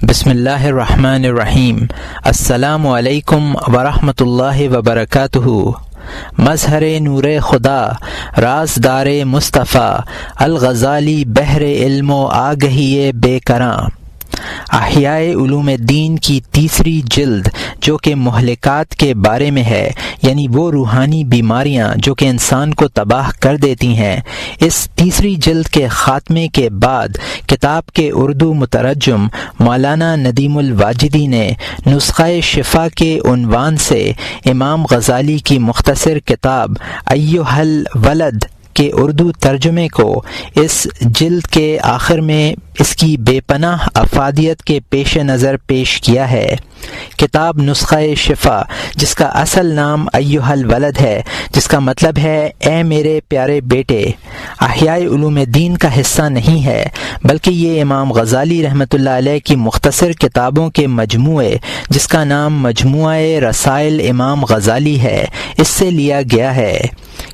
بسم اللہ الرحمن الرحیم۔ السلام علیکم ورحمۃ اللہ وبرکاتہ۔ مظہر نور خدا، رازدار مصطفیٰ، الغزالی بحر علم و آگہی بے کراں۔ احیاء علوم الدین کی تیسری جلد جو کہ مہلکات کے بارے میں ہے، یعنی وہ روحانی بیماریاں جو کہ انسان کو تباہ کر دیتی ہیں، اس تیسری جلد کے خاتمے کے بعد کتاب کے اردو مترجم مولانا ندیم الواجدی نے نسخہ شفا کے عنوان سے امام غزالی کی مختصر کتاب ایھا الولد کے اردو ترجمے کو اس جلد کے آخر میں اس کی بے پناہ افادیت کے پیش نظر پیش کیا ہے۔ کتاب نسخہ شفا، جس کا اصل نام ایھا الولد ہے، جس کا مطلب ہے اے میرے پیارے بیٹے، احیاء علوم الدین کا حصہ نہیں ہے، بلکہ یہ امام غزالی رحمۃ اللہ علیہ کی مختصر کتابوں کے مجموعے، جس کا نام مجموعہ رسائل امام غزالی ہے، اس سے لیا گیا ہے۔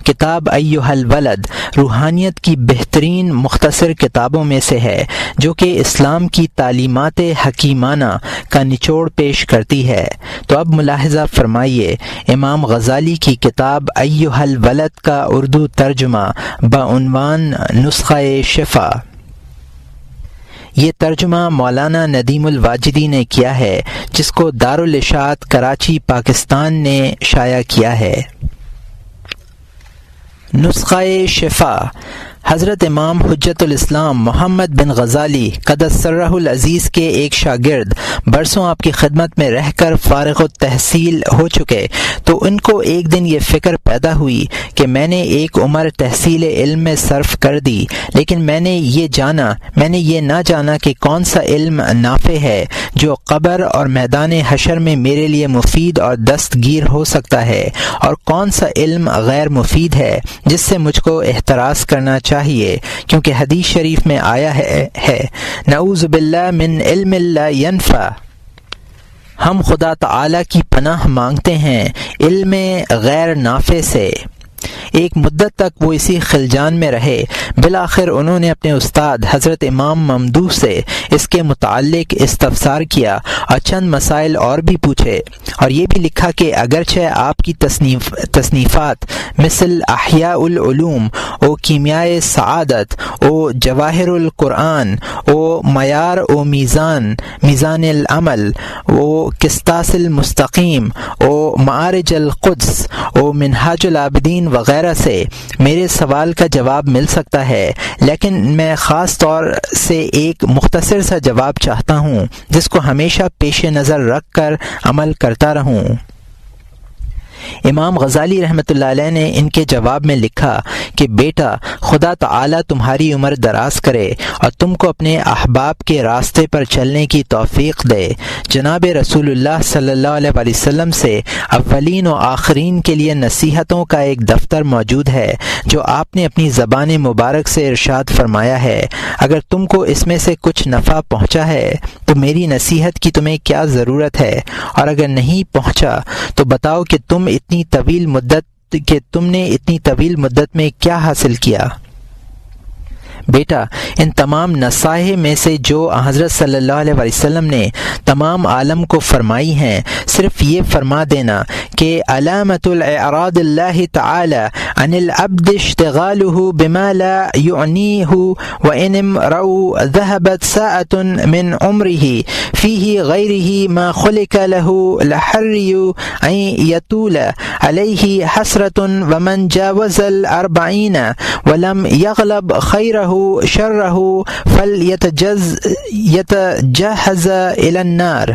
کتاب ایھا الولد روحانیت کی بہترین مختصر کتابوں میں سے ہے، جو کہ اسلام کی تعلیمات حکیمانہ کا نچوڑ پیش کرتی ہے۔ تو اب ملاحظہ فرمائیے، امام غزالی کی کتاب ایھا الولد کا اردو ترجمہ بعنوان نسخہ شفا۔ یہ ترجمہ مولانا ندیم الواجدی نے کیا ہے، جس کو دارالاشاعت کراچی پاکستان نے شائع کیا ہے۔ نسخہ شفا حضرت امام حجت الاسلام محمد بن غزالی قدس سرہ العزیز کے ایک شاگرد برسوں آپ کی خدمت میں رہ کر فارغ التحصیل ہو چکے، تو ان کو ایک دن یہ فکر پیدا ہوئی کہ میں نے ایک عمر تحصیل علم میں صرف کر دی، لیکن میں نے یہ نہ جانا کہ کون سا علم نافع ہے جو قبر اور میدان حشر میں میرے لیے مفید اور دستگیر ہو سکتا ہے، اور کون سا علم غیر مفید ہے جس سے مجھ کو احتراز کرنا چاہیے، کیونکہ حدیث شریف میں آیا ہے نعوذ باللہ من علم لا ینفع، ہم خدا تعالی کی پناہ مانگتے ہیں علم غیر نافع سے۔ ایک مدت تک وہ اسی خلجان میں رہے، بالآخر انہوں نے اپنے استاد حضرت امام ممدوح سے اس کے متعلق استفسار کیا اور چند مسائل اور بھی پوچھے، اور یہ بھی لکھا کہ اگرچہ آپ کی تصنیفات مثل احیاء العلوم و کیمیائے سعادت و جواہر القرآن و معیار و میزان العمل و قسطاس المستقیم و معارج القدس و منہاج العابدین وغیرہ سے میرے سوال کا جواب مل سکتا ہے، لیکن میں خاص طور سے ایک مختصر سا جواب چاہتا ہوں جس کو ہمیشہ پیش نظر رکھ کر عمل کرتا رہوں۔ امام غزالی رحمۃ اللہ علیہ نے ان کے جواب میں لکھا کہ بیٹا، خدا تعالی تمہاری عمر دراز کرے اور تم کو اپنے احباب کے راستے پر چلنے کی توفیق دے۔ جناب رسول اللہ صلی اللہ علیہ وسلم سے اولین و آخرین کے لیے نصیحتوں کا ایک دفتر موجود ہے، جو آپ نے اپنی زبان مبارک سے ارشاد فرمایا ہے۔ اگر تم کو اس میں سے کچھ نفع پہنچا ہے تو میری نصیحت کی تمہیں کیا ضرورت ہے، اور اگر نہیں پہنچا تو بتاؤ کہ تم نے اتنی طویل مدت میں کیا حاصل کیا۔ بیٹا، ان تمام نصائح میں سے جو حضرت صلی اللہ علیہ وسلم نے تمام عالم کو فرمائی ہیں، صرف یہ فرما دینا کہ علامت الاعراض اللہ تعالی عن العبد اشتغالہ بما لا یعنیہ وان امرؤ ذهبت ساعة من عمرہ فیہ غیرہ ما خلق له لحری ان یطول علیہ حسرة ومن جاوز الاربعین ولم یغلب خیرہ شرہ فلیتجہز الی النار۔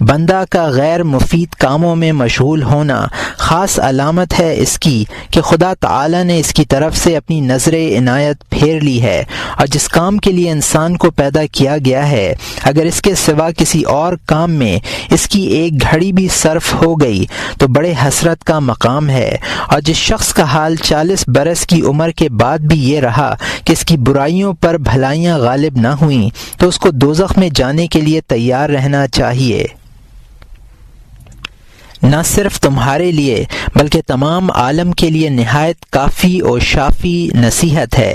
بندہ کا غیر مفید کاموں میں مشغول ہونا خاص علامت ہے اس کی کہ خدا تعالی نے اس کی طرف سے اپنی نظر عنایت پھیر لی ہے، اور جس کام کے لیے انسان کو پیدا کیا گیا ہے، اگر اس کے سوا کسی اور کام میں اس کی ایک گھڑی بھی صرف ہو گئی تو بڑے حسرت کا مقام ہے۔ اور جس شخص کا حال 40 برس کی عمر کے بعد بھی یہ رہا کہ اس کی برائیوں پر بھلائیاں غالب نہ ہوئیں، تو اس کو دوزخ میں جانے کے لیے تیار رہنا چاہیے۔ نہ صرف تمہارے لیے بلکہ تمام عالم کے لیے نہایت کافی اور شافی نصیحت ہے۔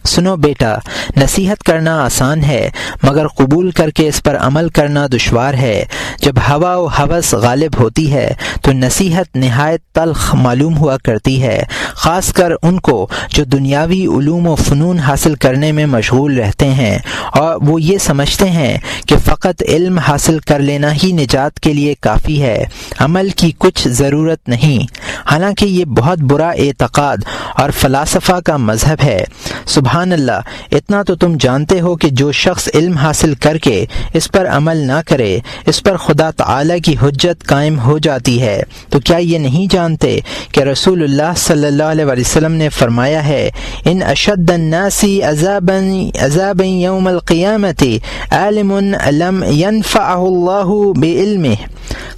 سنو بیٹا، نصیحت کرنا آسان ہے مگر قبول کر کے اس پر عمل کرنا دشوار ہے۔ جب ہوا و ہوس غالب ہوتی ہے تو نصیحت نہایت تلخ معلوم ہوا کرتی ہے، خاص کر ان کو جو دنیاوی علوم و فنون حاصل کرنے میں مشغول رہتے ہیں اور وہ یہ سمجھتے ہیں کہ فقط علم حاصل کر لینا ہی نجات کے لیے کافی ہے، عمل کی کچھ ضرورت نہیں۔ حالانکہ یہ بہت برا اعتقاد اور فلاسفہ کا مذہب ہے۔ سبحان اللہ، اتنا تو تم جانتے ہو کہ جو شخص علم حاصل کر کے اس پر عمل نہ کرے اس پر خدا تعالی کی حجت قائم ہو جاتی ہے۔ تو کیا یہ نہیں جانتے کہ رسول اللہ صلی اللہ علیہ وسلم نے فرمایا ہے، ان اشد الناس عذابا یوم القیامت عالم لم ينفعه اللہ بعلمہ،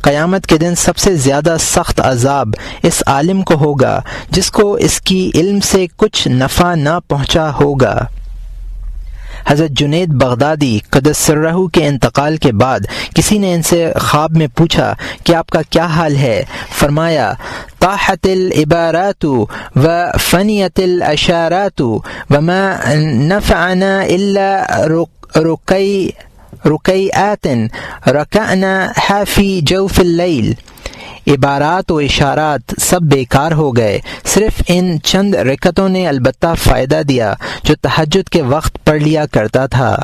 قیامت کے دن سب سے زیادہ سخت عذاب اس عالم کو ہوگا جس کو اس کی علم سے کچھ نفع نہ پہنچا ہوگا۔ حضرت جنید بغدادی قدس سرہ کے انتقال کے بعد کسی نے ان سے خواب میں پوچھا کہ آپ کا کیا حال ہے؟ فرمایا، طاحت العبارات و فنیت الاشارات وما نفعنا الا رقیعات رکعنا حافی جوف اللیل، عبارات و اشارات سب بیکار ہو گئے، صرف ان چند رکعتوں نے البتہ فائدہ دیا جو تہجد کے وقت پڑھ لیا کرتا تھا۔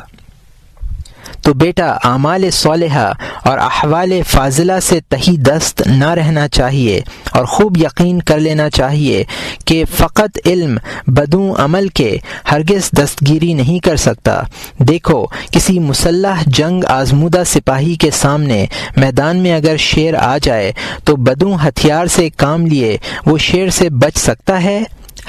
تو بیٹا، اعمال صالحہ اور احوال فاضلہ سے تہی دست نہ رہنا چاہیے اور خوب یقین کر لینا چاہیے کہ فقط علم بدون عمل کے ہرگز دستگیری نہیں کر سکتا۔ دیکھو، کسی مسلح جنگ آزمودہ سپاہی کے سامنے میدان میں اگر شیر آ جائے تو بدون ہتھیار سے کام لیے وہ شیر سے بچ سکتا ہے؟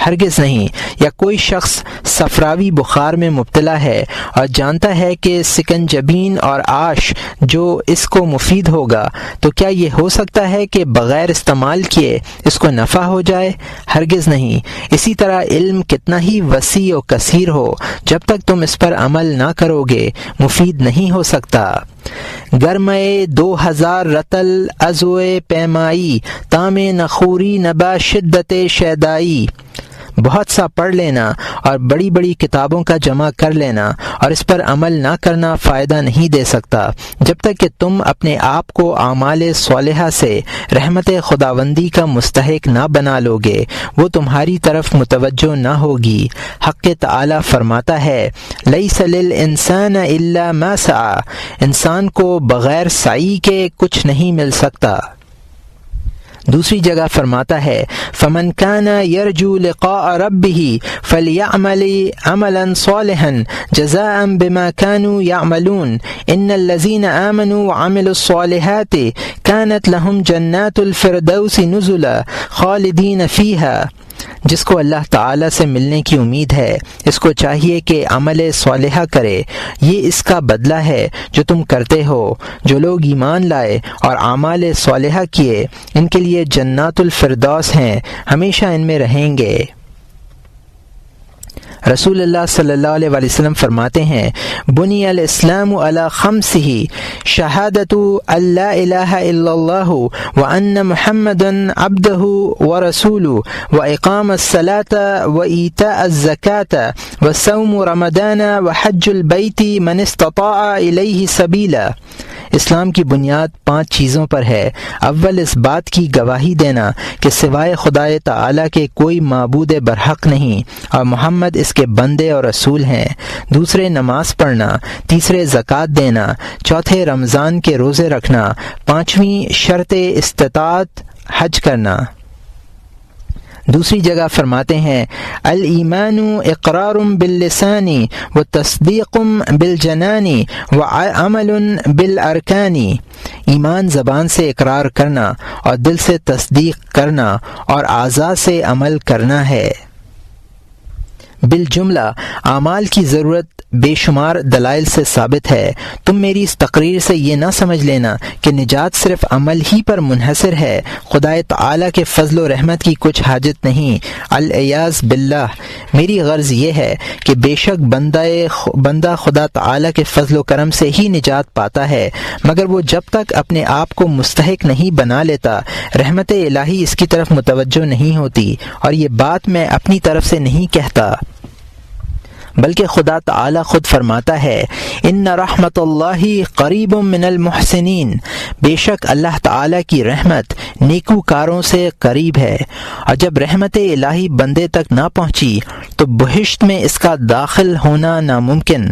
ہرگز نہیں۔ یا کوئی شخص صفراوی بخار میں مبتلا ہے اور جانتا ہے کہ سکنجبین اور آش جو اس کو مفید ہوگا، تو کیا یہ ہو سکتا ہے کہ بغیر استعمال کیے اس کو نفع ہو جائے؟ ہرگز نہیں۔ اسی طرح علم کتنا ہی وسیع و کثیر ہو، جب تک تم اس پر عمل نہ کرو گے مفید نہیں ہو سکتا۔ گرمے 2000 رتل ازوئے پیمائی تام نخوری نبا شدت شیدائی، بہت سا پڑھ لینا اور بڑی بڑی کتابوں کا جمع کر لینا اور اس پر عمل نہ کرنا فائدہ نہیں دے سکتا جب تک کہ تم اپنے آپ کو اعمال صالحہ سے رحمت خداوندی کا مستحق نہ بنا لو گے، وہ تمہاری طرف متوجہ نہ ہوگی۔ حق تعالی فرماتا ہے، لیس للانسان الا ما سعی، انسان کو بغیر سعی کے کچھ نہیں مل سکتا۔ دوسری جگہ فرماتا ہے، فمن کان یرجو لقاء ربہ فلیعمل عملا صالحا جزاء بما كانوا يعملون ان الذين آمنوا وعملوا الصالحات كانت لهم جنات الفردوس نزلا خالدین فیہا۔ جس کو اللہ تعالی سے ملنے کی امید ہے اس کو چاہیے کہ عمل صالحہ کرے، یہ اس کا بدلہ ہے جو تم کرتے ہو۔ جو لوگ ایمان لائے اور اعمال صالحہ کیے ان کے لیے جنات الفردوس ہیں، ہمیشہ ان میں رہیں گے۔ رسول اللہ صلی اللہ علیہ وسلم فرماتے ہیں، بنی الاسلام علی خمسہ شہادت ان لا الہ الا اللہ وان محمدا عبدہ ورسولہ واقام الصلاة وایتاء الزکاة وصوم رمضان وحج البیت من استطاع الیہ سبیلا۔ اسلام کی بنیاد 5 چیزوں پر ہے۔ اول، اس بات کی گواہی دینا کہ سوائے خدا تعالی کے کوئی معبود برحق نہیں اور محمد اس کے بندے اور رسول ہیں۔ دوسرے، نماز پڑھنا۔ تیسرے، زکوٰۃ دینا۔ چوتھے، رمضان کے روزے رکھنا۔ پانچویں شرط استطاعت حج کرنا۔ دوسری جگہ فرماتے ہیں، الایمان اقرار باللسان و تصدیق بالجنان و عمل بالارکان۔ ایمان زبان سے اقرار کرنا اور دل سے تصدیق کرنا اور اعضاء سے عمل کرنا ہے۔ بالجملہ اعمال کی ضرورت بے شمار دلائل سے ثابت ہے۔ تم میری اس تقریر سے یہ نہ سمجھ لینا کہ نجات صرف عمل ہی پر منحصر ہے، خدا تعالی کے فضل و رحمت کی کچھ حاجت نہیں، العیاذ باللہ۔ میری غرض یہ ہے کہ بے شک بندہ خدا تعالی کے فضل و کرم سے ہی نجات پاتا ہے، مگر وہ جب تک اپنے آپ کو مستحق نہیں بنا لیتا رحمت الہی اس کی طرف متوجہ نہیں ہوتی، اور یہ بات میں اپنی طرف سے نہیں کہتا بلکہ خدا تعالی خود فرماتا ہے ان رحمت اللہ قریب من المحسنین، بے شک اللہ تعالی کی رحمت نیکوکاروں سے قریب ہے۔ اور جب رحمت الہی بندے تک نہ پہنچی تو بہشت میں اس کا داخل ہونا ناممکن۔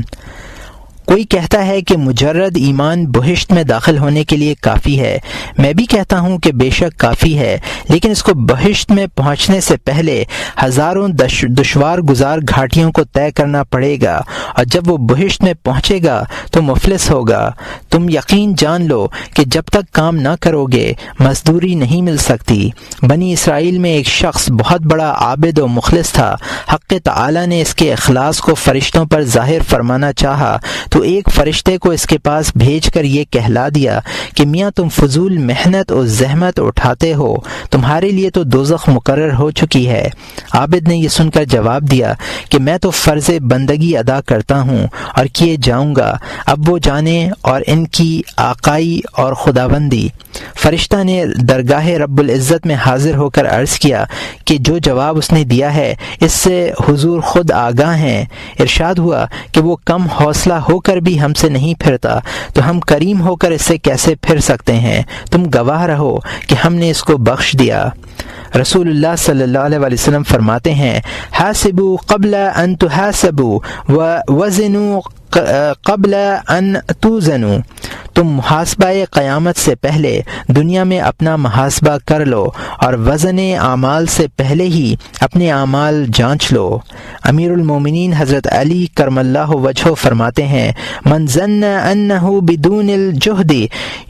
کوئی کہتا ہے کہ مجرد ایمان بہشت میں داخل ہونے کے لیے کافی ہے، میں بھی کہتا ہوں کہ بے شک کافی ہے، لیکن اس کو بہشت میں پہنچنے سے پہلے ہزاروں دشوار گزار گھاٹیوں کو طے کرنا پڑے گا، اور جب وہ بہشت میں پہنچے گا تو مفلس ہوگا۔ تم یقین جان لو کہ جب تک کام نہ کرو گے مزدوری نہیں مل سکتی۔ بنی اسرائیل میں ایک شخص بہت بڑا عابد و مخلص تھا، حق تعالی نے اس کے اخلاص کو فرشتوں پر ظاہر فرمانا چاہا تو ایک فرشتے کو اس کے پاس بھیج کر یہ کہلا دیا کہ میاں تم فضول محنت اور زحمت اٹھاتے ہو، تمہارے لیے تو دوزخ مقرر ہو چکی ہے۔ عابد نے یہ سن کر جواب دیا کہ میں تو فرض بندگی ادا کرتا ہوں اور کیے جاؤں گا، اب وہ جانے اور ان کی آقائی اور خداوندی۔ فرشتہ نے درگاہ رب العزت میں حاضر ہو کر عرض کیا کہ جو جواب اس نے دیا ہے اس سے حضور خود آگاہ ہیں۔ ارشاد ہوا کہ وہ کم حوصلہ ہو کر بھی ہم سے نہیں پھرتا تو ہم کریم ہو کر اس سے کیسے پھر سکتے ہیں؟ تم گواہ رہو کہ ہم نے اس کو بخش دیا۔ رسول اللہ صلی اللہ علیہ وسلم فرماتے ہیں حاسبوا قبل ان تحاسبوا ووزنوا قبل ان توزنوا، تم محاسبہ قیامت سے پہلے دنیا میں اپنا محاسبہ کر لو اور وزن اعمال سے پہلے ہی اپنے اعمال جانچ لو۔ امیر المومنین حضرت علی کرم اللہ وجہہ فرماتے ہیں من ظن انہ بدون الجہد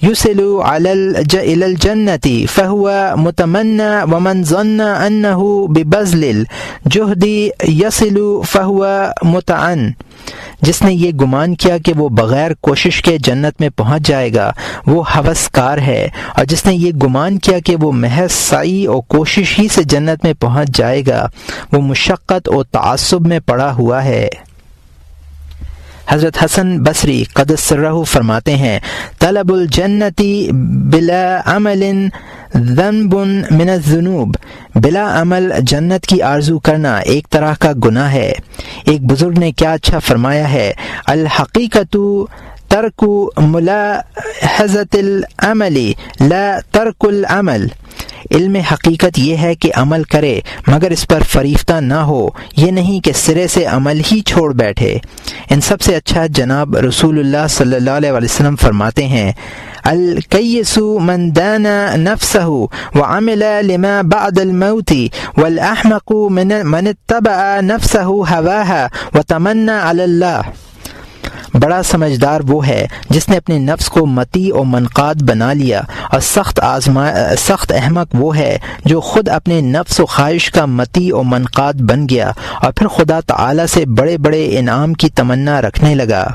یصل الى الجنۃ فہو متمنی ومن ظن انہ ببذل الجہد یصل فہو متعن، جس نے یہ گمان کیا کہ وہ بغیر کوشش کے جنت میں پہنچ جائے گا وہ ہوسکار ہے، اور جس نے یہ گمان کیا کہ وہ محض سعی اور کوشش ہی سے جنت میں پہنچ جائے گا وہ مشقت اور تعصب میں پڑا ہوا ہے۔ حضرت حسن بصری قدس سرہ فرماتے ہیں طلب الجنتی بلا عمل ذنب من الذنوب، بلا عمل جنت کی آرزو کرنا ایک طرح کا گناہ ہے۔ ایک بزرگ نے کیا اچھا فرمایا ہے الحقیقت ترک ملاحظۃ العمل لا ترک العمل، علم حقیقت یہ ہے کہ عمل کرے مگر اس پر فریفتہ نہ ہو، یہ نہیں کہ سرے سے عمل ہی چھوڑ بیٹھے۔ ان سب سے اچھا جناب رسول اللہ صلی اللہ علیہ وسلم فرماتے ہیں الکیس من دان نفسہ وعمل لما بعد الموت والاحمق من اتبع نفسہ ہواہا وتمنى علی اللہ، بڑا سمجھدار وہ ہے جس نے اپنے نفس کو متی اور منقاد بنا لیا، اور سخت احمق وہ ہے جو خود اپنے نفس و خواہش کا متی اور منقاد بن گیا اور پھر خدا تعالی سے بڑے بڑے انعام کی تمنا رکھنے لگا۔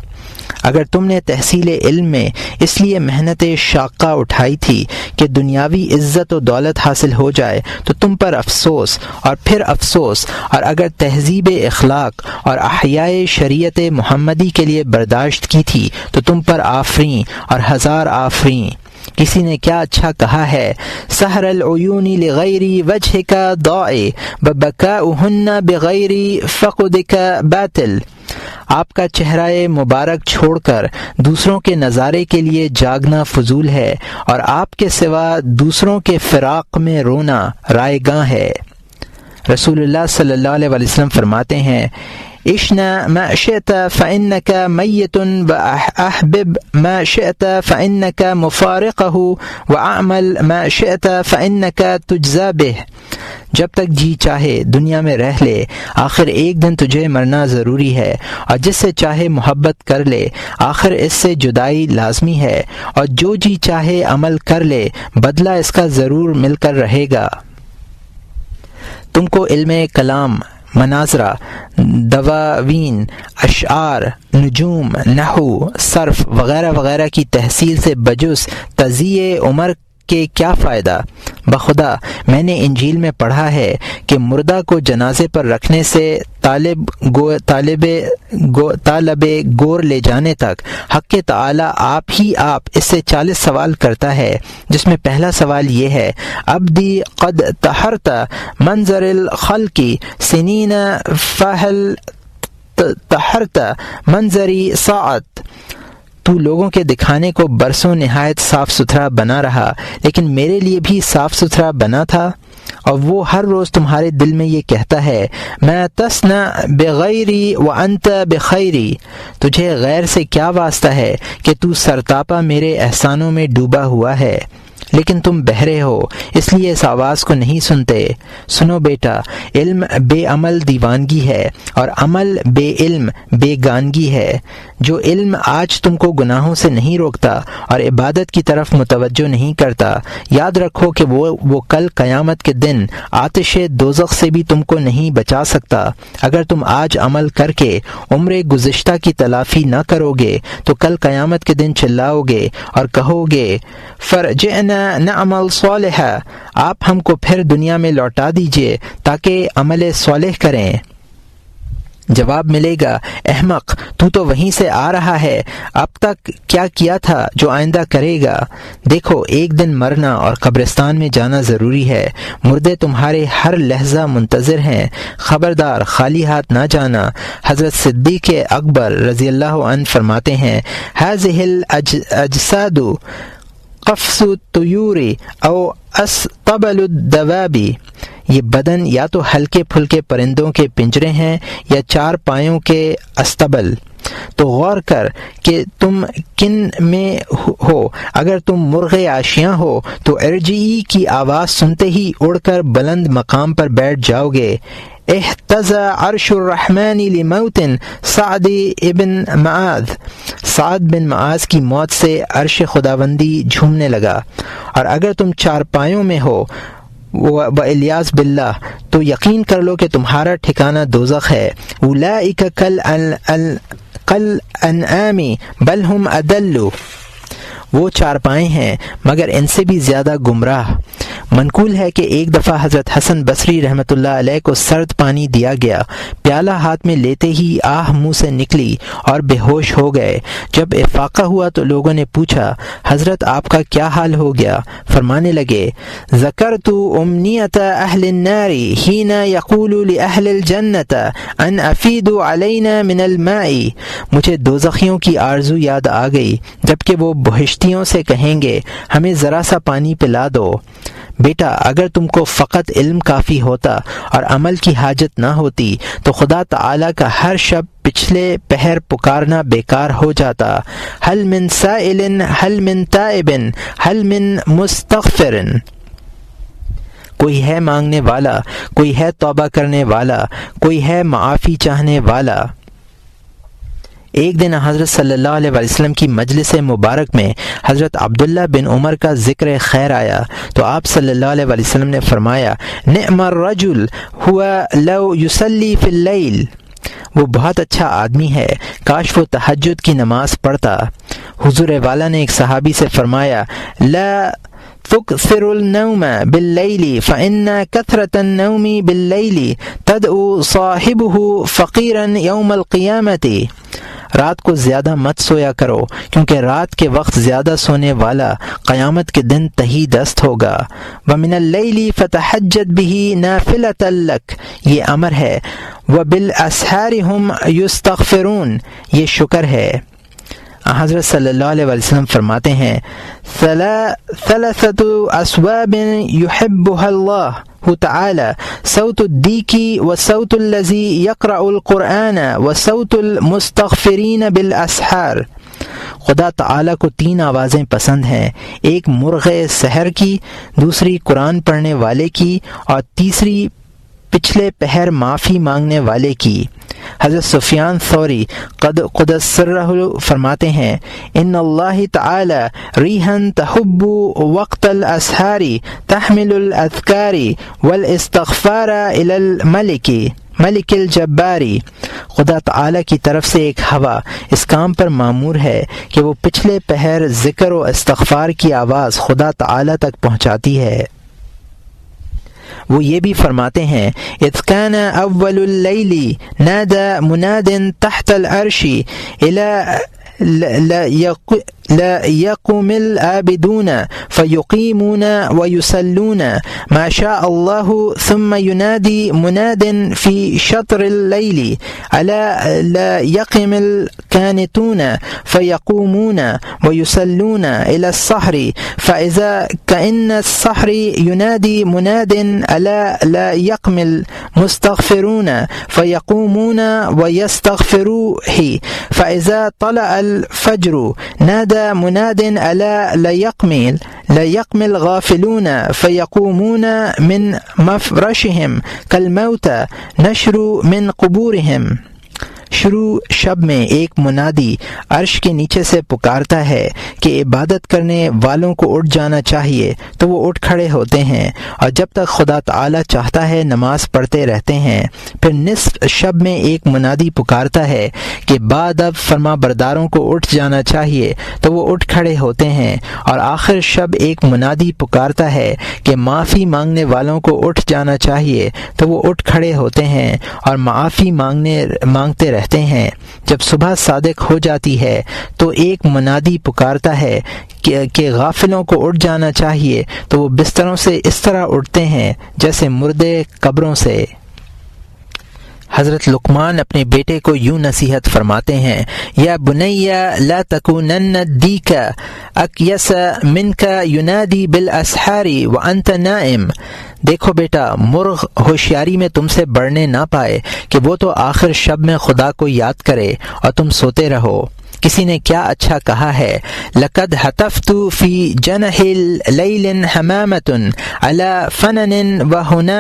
اگر تم نے تحصیل علم میں اس لیے محنت شاقہ اٹھائی تھی کہ دنیاوی عزت و دولت حاصل ہو جائے تو تم پر افسوس اور پھر افسوس، اور اگر تہذیب اخلاق اور احیاء شریعت محمدی کے لیے برداشت کی تھی تو تم پر آفرین اور ہزار آفرین۔ کسی نے کیا اچھا کہا ہے سحر العیون لغیر وجہک ضائع وبکاؤہن بغیر فقدک باطل، آپ کا چہرہ مبارک چھوڑ کر دوسروں کے نظارے کے لیے جاگنا فضول ہے، اور آپ کے سوا دوسروں کے فراق میں رونا رائے گاں ہے۔ رسول اللہ صلی اللہ علیہ وسلم فرماتے ہیں اشنا ما شئت فإنک میت واحبب ما شئت فإنک مفارقہ واعمل ما شئت فإنک تجزی بہ، جب تک جی چاہے دنیا میں رہ لے، آخر ایک دن تجھے مرنا ضروری ہے، اور جس سے چاہے محبت کر لے، آخر اس سے جدائی لازمی ہے، اور جو جی چاہے عمل کر لے، بدلہ اس کا ضرور مل کر رہے گا۔ تم کو علم کلام، مناظرہ، دواوین، اشعار، نجوم، نحو، صرف وغیرہ وغیرہ کی تحصیل سے بجز تضییع عمر کے کیا فائدہ؟ بخدا میں نے انجیل میں پڑھا ہے کہ مردہ کو جنازے پر رکھنے سے طالب گور لے جانے تک حق تعالی آپ اس سے 40 سوال کرتا ہے، جس میں پہلا سوال یہ ہے عبدی قد طہرت منظر الخلق سنین فہل تحرت منظری ساعت، تو لوگوں کے دکھانے کو برسوں نہایت صاف ستھرا بنا رہا، لیکن میرے لیے بھی صاف ستھرا بنا تھا۔ اور وہ ہر روز تمہارے دل میں یہ کہتا ہے میں تصنع بغیری وانت بخیری، تجھے غیر سے کیا واسطہ ہے کہ تو سرتاپا میرے احسانوں میں ڈوبا ہوا ہے، لیکن تم بہرے ہو اس لیے اس آواز کو نہیں سنتے۔ سنو بیٹا، علم بے عمل دیوانگی ہے اور عمل بے علم بے گانگی ہے۔ جو علم آج تم کو گناہوں سے نہیں روکتا اور عبادت کی طرف متوجہ نہیں کرتا، یاد رکھو کہ وہ کل قیامت کے دن آتش دوزخ سے بھی تم کو نہیں بچا سکتا۔ اگر تم آج عمل کر کے عمر گزشتہ کی تلافی نہ کرو گے تو کل قیامت کے دن چلاؤ گے اور کہو گے فرجعنا نعمل صالحا، آپ ہم کو پھر دنیا میں لوٹا دیجئے تاکہ عمل صالح کریں۔ جواب ملے گا احمق، تو وہیں سے آ رہا ہے، اب تک کیا کیا تھا جو آئندہ کرے گا؟ دیکھو ایک دن مرنا اور قبرستان میں جانا ضروری ہے، مردے تمہارے ہر لحظہ منتظر ہیں، خبردار خالی ہاتھ نہ جانا۔ حضرت صدیق اکبر رضی اللہ عنہ فرماتے ہیں هذه الاجساد قفص الطیور او اسطبل الدواب، یہ بدن یا تو ہلکے پھلکے پرندوں کے پنجرے ہیں یا چار پایوں کے استبل۔ تو غور کر کہ تم کن میں ہو، اگر تم مرغ آشیاں ہو تو ارجعی کی آواز سنتے ہی اڑ کر بلند مقام پر بیٹھ جاؤ گے۔ احتضى عرش الرحمن لموت سعد ابن معاذ، سعد بن معاذ کی موت سے عرش خداوندی جھومنے لگا۔ اور اگر تم چارپایوں میں ہو والیاذ باللہ تو یقین کر لو کہ تمہارا ٹھکانہ دوزخ ہے۔ اولئک کالانعام بل هم اضل، وہ چارپائے ہیں مگر ان سے بھی زیادہ گمراہ۔ منقول ہے کہ ایک دفعہ حضرت حسن بصری رحمۃ اللہ علیہ کو سرد پانی دیا گیا، پیالہ ہاتھ میں لیتے ہی آہ منہ سے نکلی اور بے ہوش ہو گئے۔ جب افاقہ ہوا تو لوگوں نے پوچھا حضرت آپ کا کیا حال ہو گیا؟ فرمانے لگے ذکرت امنیت اہل النار حین یقول لاہل الجنۃ ان افیدوا علینا من الماء، مجھے دوزخیوں کی آرزو یاد آ گئی جبکہ وہ بہشتیوں سے کہیں گے ہمیں ذرا سا پانی پلا دو۔ بیٹا اگر تم کو فقط علم کافی ہوتا اور عمل کی حاجت نہ ہوتی تو خدا تعالی کا ہر شب پچھلے پہر پکارنا بیکار ہو جاتا۔ حل من سائل حل من تائب حل من مستغفر، کوئی ہے مانگنے والا، کوئی ہے توبہ کرنے والا، کوئی ہے معافی چاہنے والا۔ ایک دن حضرت صلی اللہ علیہ وسلم کی مجلس مبارک میں حضرت عبداللہ بن عمر کا ذکر خیر آیا تو آپ صلی اللہ علیہ وسلم نے فرمایا نعم الرجل هو لو یصلی فی اللیل، وہ بہت اچھا آدمی ہے کاش وہ تہجد کی نماز پڑھتا۔ حضور والا نے ایک صحابی سے فرمایا لا تکثر النوم باللیل فإن کثرة النوم باللیل تدعو صاحبہ فقیرا یوم القیامت، رات کو زیادہ مت سویا کرو کیونکہ رات کے وقت زیادہ سونے والا قیامت کے دن تہی دست ہوگا۔ وَمِنَ اللَّيْلِ فَتَحَجَّدْ بِهِ نَافِلَةً لَكَ، یہ امر ہے۔ وَبِالْأَسْحَارِ هُمْ يُسْتَغْفِرُونَ، یہ شکر ہے۔ حضرت صلی اللہ علیہ وسلم فرماتے ہیں ثلاثۃ اسباب يحبها اللہ تعالی صوت الدیک وصوت الذی یقرأ القرآن وصوت المستغفرین بالاسحار، خدا تعالی کو تین آوازیں پسند ہیں، ایک مرغ سحر کی، دوسری قرآن پڑھنے والے کی، اور تیسری پچھلے پہر معافی مانگنے والے کی۔ حضرت سفیان ثوری قدس سرہ فرماتے ہیں ان اللہ تعالی ریحن تحب وقت الاسحار تحمل الاذکار والاستغفار الی الملک ملک الجباری، خدا تعالی کی طرف سے ایک ہوا اس کام پر مامور ہے کہ وہ پچھلے پہر ذکر و استغفار کی آواز خدا تعالی تک پہنچاتی ہے۔ وہ یہ بھی فرماتے ہیں اذ کان اول اللیل نادى مناد تحت العرش ليقم العابدون فيقيمون ويصلون ما شاء الله ثم ينادي مناد في شطر الليل ألا لا يقم القانتون فيقومون ويصلون إلى السحر فإذا كأن السحر ينادي مناد ألا لا يقم المستغفرون فيقومون ويستغفروه فإذا طلع الفجر نادى مناد ألا لا يقم الغافلون فيقومون من مفرشهم كالموتى نشروا من قبورهم۔ شروع شب میں ایک منادی عرش کے نیچے سے پکارتا ہے کہ عبادت کرنے والوں کو اٹھ جانا چاہیے تو وہ اٹھ کھڑے ہوتے ہیں، اور جب تک خدا تعالی چاہتا ہے نماز پڑھتے رہتے ہیں۔ پھر نصف شب میں ایک منادی پکارتا ہے کہ بعد اب فرما برداروں کو اٹھ جانا چاہیے تو وہ اٹھ کھڑے ہوتے ہیں، اور آخر شب ایک منادی پکارتا ہے کہ معافی مانگنے والوں کو اٹھ جانا چاہیے تو وہ اٹھ کھڑے ہوتے ہیں اور معافی مانگتے رہتے ہیں۔ جب صبح صادق ہو جاتی ہے تو ایک منادی پکارتا ہے کہ غافلوں کو اٹھ جانا چاہیے تو وہ بستروں سے اس طرح اٹھتے ہیں جیسے مردے قبروں سے۔ حضرت لقمان اپنے بیٹے کو یوں نصیحت فرماتے ہیں، یا بنی لا تکونن دیک اکیس منک ینادی بالاسحار وانت نائم۔ دیکھو بیٹا، مرغ ہوشیاری میں تم سے بڑھنے نہ پائے کہ وہ تو آخر شب میں خدا کو یاد کرے اور تم سوتے رہو۔ کسی نے کیا اچھا کہا ہے، لقد حتفت فی جنح لیل حمامۃ علی فنن وہنا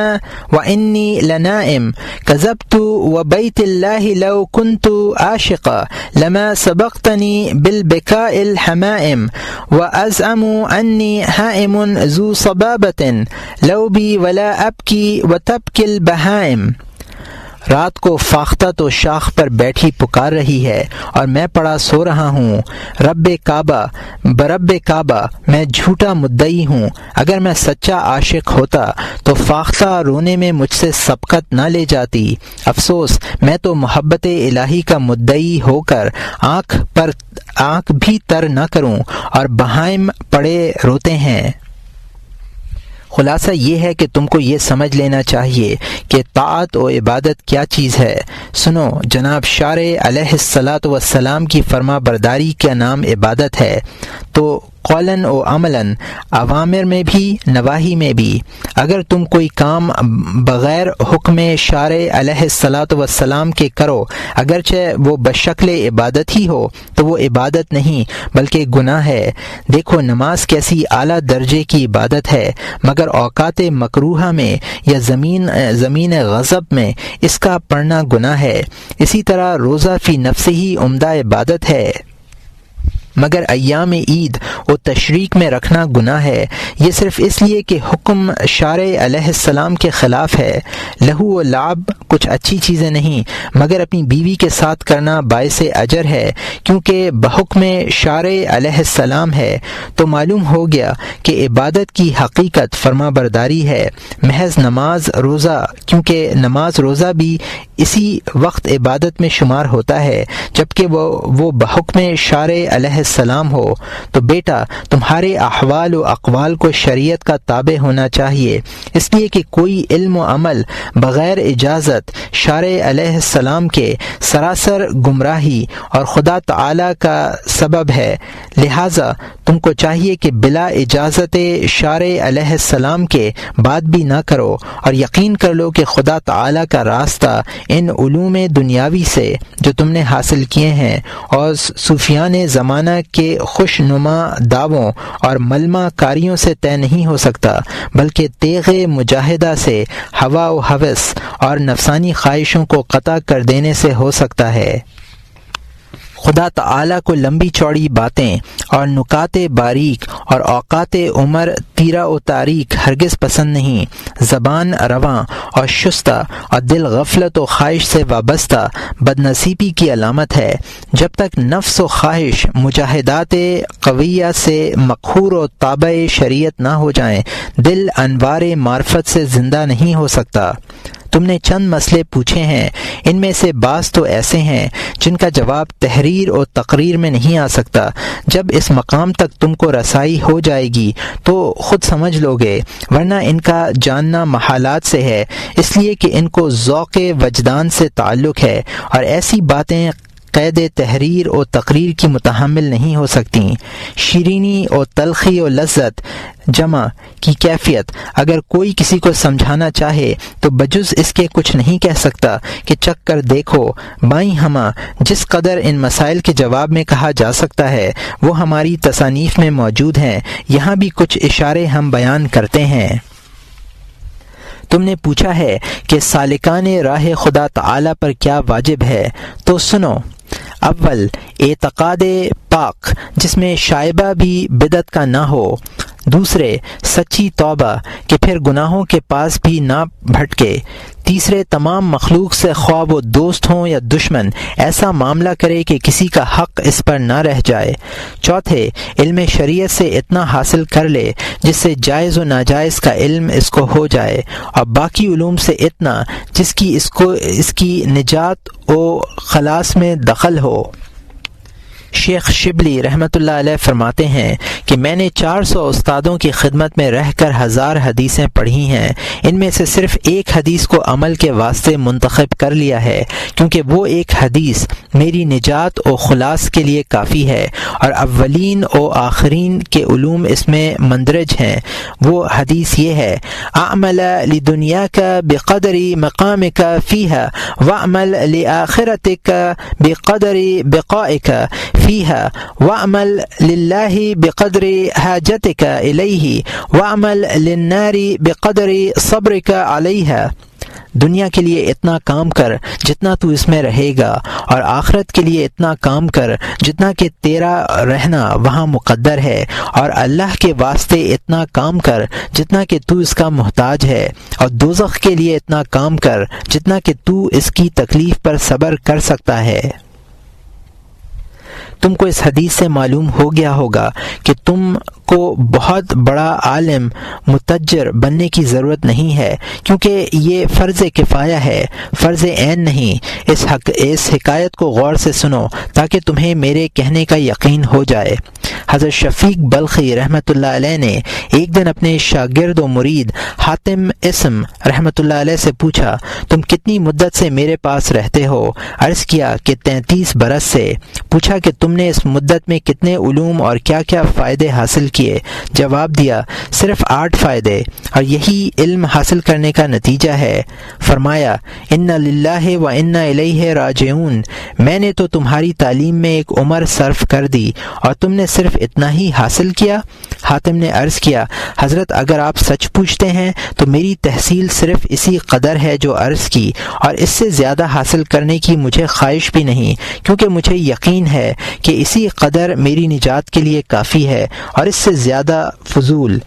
وانی لنائم کذبت وبیت اللہ لو کنت عاشقا لما سبقتنی بالبکاء الحمائم وازعم انی حائم ذو صبابۃ لو بی ولا ابکی وتبکی البہائم۔ رات کو فاختہ تو شاخ پر بیٹھی پکار رہی ہے اور میں پڑا سو رہا ہوں۔ رب کعبہ میں جھوٹا مدعی ہوں، اگر میں سچا عاشق ہوتا تو فاختہ رونے میں مجھ سے سبقت نہ لے جاتی۔ افسوس، میں تو محبت الہی کا مدعی ہو کر آنکھ بھی تر نہ کروں، اور بہائم پڑے روتے ہیں۔ خلاصہ یہ ہے کہ تم کو یہ سمجھ لینا چاہیے کہ طاعت و عبادت کیا چیز ہے۔ سنو، جناب شارع علیہ الصلاۃ والسلام کی فرما برداری کا نام عبادت ہے، تو قولاً و عملاً، اوامر میں بھی نواہی میں بھی۔ اگر تم کوئی کام بغیر حکم شارع علیہ الصلاۃ والسلام کے کرو، اگرچہ وہ بشکل عبادت ہی ہو، تو وہ عبادت نہیں بلکہ گناہ ہے۔ دیکھو نماز کیسی اعلیٰ درجے کی عبادت ہے، مگر اوقات مکروہہ میں یا زمین غضب میں اس کا پڑھنا گناہ ہے۔ اسی طرح روزہ فی نفسہ ہی عمدہ عبادت ہے، مگر ایام عید و تشریق میں رکھنا گناہ ہے، یہ صرف اس لیے کہ حکم شارع علیہ السلام کے خلاف ہے۔ لہو و لعب کچھ اچھی چیزیں نہیں، مگر اپنی بیوی کے ساتھ کرنا باعث اجر ہے، کیونکہ بحکم شارع علیہ السلام ہے۔ تو معلوم ہو گیا کہ عبادت کی حقیقت فرما برداری ہے، محض نماز روزہ، کیونکہ نماز روزہ بھی اسی وقت عبادت میں شمار ہوتا ہے جبکہ وہ بحکم شارع علیہ السلام ہو۔ تو بیٹا، تمہارے احوال و اقوال کو شریعت کا تابع ہونا چاہیے، اس لیے کہ کوئی علم و عمل بغیر اجازت شارع علیہ السلام کے سراسر گمراہی اور خدا تعالی کا سبب ہے۔ لہٰذا تم کو چاہیے کہ بلا اجازت شارع علیہ السلام کے بات بھی نہ کرو، اور یقین کر لو کہ خدا تعالی کا راستہ ان علوم دنیاوی سے جو تم نے حاصل کیے ہیں اور صوفیان زمانہ کے خوش نما دعووں اور ملمہ کاریوں سے طے نہیں ہو سکتا، بلکہ تیغ مجاہدہ سے ہوا و ہوس اور نفسانی خواہشوں کو قطع کر دینے سے ہو سکتا ہے۔ خدا تعالی کو لمبی چوڑی باتیں اور نکات باریک اور اوقات عمر تیرہ و تاریک ہرگز پسند نہیں۔ زبان رواں اور شستہ اور دل غفلت و خواہش سے وابستہ بد نصیبی کی علامت ہے۔ جب تک نفس و خواہش مجاہدات قویہ سے مقہور و تابع شریعت نہ ہو جائیں، دل انوار معرفت سے زندہ نہیں ہو سکتا۔ تم نے چند مسئلے پوچھے ہیں، ان میں سے بعض تو ایسے ہیں جن کا جواب تحریر اور تقریر میں نہیں آ سکتا۔ جب اس مقام تک تم کو رسائی ہو جائے گی تو خود سمجھ لو گے، ورنہ ان کا جاننا محالات سے ہے، اس لیے کہ ان کو ذوق وجدان سے تعلق ہے، اور ایسی باتیں قید تحریر اور تقریر کی متحمل نہیں ہو سکتی۔ شیرینی اور تلخی اور لذت جمع کی کیفیت اگر کوئی کسی کو سمجھانا چاہے تو بجز اس کے کچھ نہیں کہہ سکتا کہ چکھ کر دیکھو۔ بائیں ہمہ جس قدر ان مسائل کے جواب میں کہا جا سکتا ہے وہ ہماری تصانیف میں موجود ہیں، یہاں بھی کچھ اشارے ہم بیان کرتے ہیں۔ تم نے پوچھا ہے کہ سالکان راہ خدا تعالی پر کیا واجب ہے، تو سنو۔ اول، اعتقاد پاک جس میں شائبہ بھی بدعت کا نہ ہو۔ دوسرے، سچی توبہ کہ پھر گناہوں کے پاس بھی نہ بھٹکے۔ تیسرے، تمام مخلوق سے خواہ وہ دوست ہوں یا دشمن ایسا معاملہ کرے کہ کسی کا حق اس پر نہ رہ جائے۔ چوتھے، علم شریعت سے اتنا حاصل کر لے جس سے جائز و ناجائز کا علم اس کو ہو جائے، اور باقی علوم سے اتنا جس کی اس کی نجات و خلاص میں دخل ہو۔ شیخ شبلی رحمۃ اللہ علیہ فرماتے ہیں کہ میں نے 400 استادوں کی خدمت میں رہ کر 1000 حدیثیں پڑھی ہیں، ان میں سے صرف ایک حدیث کو عمل کے واسطے منتخب کر لیا ہے، کیونکہ وہ ایک حدیث میری نجات و خلاص کے لیے کافی ہے، اور اولین و آخرین کے علوم اس میں مندرج ہیں۔ وہ حدیث یہ ہے: اعمل لدنیاک بقدر مقامک فیہا واعمل لآخرتک بقدر بقائک فیہا واعمل للہ بقدر حاجتک الیہ واعمل للنار بقدر صبرک علیہا۔ دنیا کے لیے اتنا کام کر جتنا تو اس میں رہے گا، اور آخرت کے لیے اتنا کام کر جتنا کہ تیرا رہنا وہاں مقدر ہے، اور اللہ کے واسطے اتنا کام کر جتنا کہ تو اس کا محتاج ہے، اور دوزخ کے لیے اتنا کام کر جتنا کہ تو اس کی تکلیف پر صبر کر سکتا ہے۔ تم کو اس حدیث سے معلوم ہو گیا ہوگا کہ تم کو بہت بڑا عالم متجر بننے کی ضرورت نہیں ہے، کیونکہ یہ فرض کفایہ ہے، فرض عین نہیں۔ اس حکایت کو غور سے سنو تاکہ تمہیں میرے کہنے کا یقین ہو جائے۔ حضرت شفیق بلخی رحمۃ اللہ علیہ نے ایک دن اپنے شاگرد و مرید حاتم اسم رحمۃ اللہ علیہ سے پوچھا، تم کتنی مدت سے میرے پاس رہتے ہو؟ عرض کیا کہ 33 برس سے۔ پوچھا کہ تم نے اس مدت میں کتنے علوم اور کیا کیا فائدے حاصل کیے؟ جواب دیا، صرف 8 فائدے، اور یہی علم حاصل کرنے کا نتیجہ ہے۔ فرمایا، انا للہ و انا الیہ راجعون، میں نے تو تمہاری تعلیم میں ایک عمر صرف کر دی اور تم نے صرف اتنا ہی حاصل کیا؟ حاتم نے عرض کیا، حضرت اگر آپ سچ پوچھتے ہیں تو میری تحصیل صرف اسی قدر ہے جو عرض کی، اور اس سے زیادہ حاصل کرنے کی مجھے خواہش بھی نہیں، کیونکہ مجھے یقین ہے کہ اسی قدر میری نجات کے لیے کافی ہے، اور اس سے زیادہ فضول۔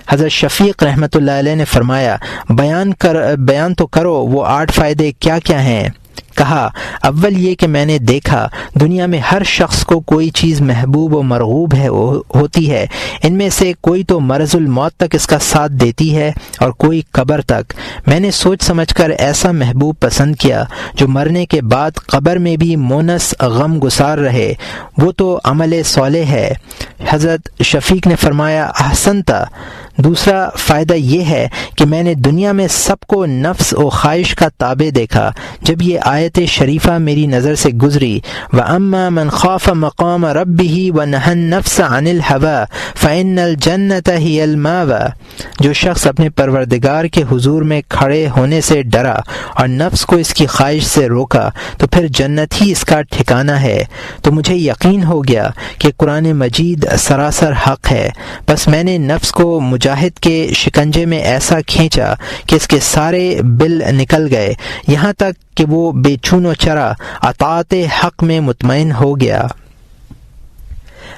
حضرت شفیق رحمۃ اللہ علیہ نے فرمایا، بیان تو کرو وہ 8 فائدے کیا کیا ہیں؟ کہا، اول یہ کہ میں نے دیکھا دنیا میں ہر شخص کو کوئی چیز محبوب و مرغوب ہوتی ہے، ان میں سے کوئی تو مرض الموت تک اس کا ساتھ دیتی ہے اور کوئی قبر تک۔ میں نے سوچ سمجھ کر ایسا محبوب پسند کیا جو مرنے کے بعد قبر میں بھی مونس غم گسار رہے، وہ تو عمل صالح ہے۔ حضرت شفیق نے فرمایا، احسنتا۔ دوسرا فائدہ یہ ہے کہ میں نے دنیا میں سب کو نفس و خواہش کا تابع دیکھا۔ جب یہ آیت شریفہ میری نظر سے گزری، وَأَمَّا مَنْ خَافَ مَقَامَ رَبِّهِ وَنَهَى النَّفْسَ عَنِ الْهَوَىٰ فَإِنَّ الْجَنَّةَ هِيَ الْمَأْوَىٰ، جو شخص اپنے پروردگار کے حضور میں کھڑے ہونے سے ڈرا اور نفس کو اس کی خواہش سے روکا تو پھر جنت ہی اس کا ٹھکانہ ہے۔ تو مجھے یقین ہو گیا کہ قرآن مجید سراسر حق ہے، بس میں نے نفس کو مجاہد کے شکنجے میں ایسا کھینچا کہ اس کے سارے بل نکل گئے، یہاں تک کہ وہ بے چون و چرا اطاعت حق میں مطمئن ہو گیا۔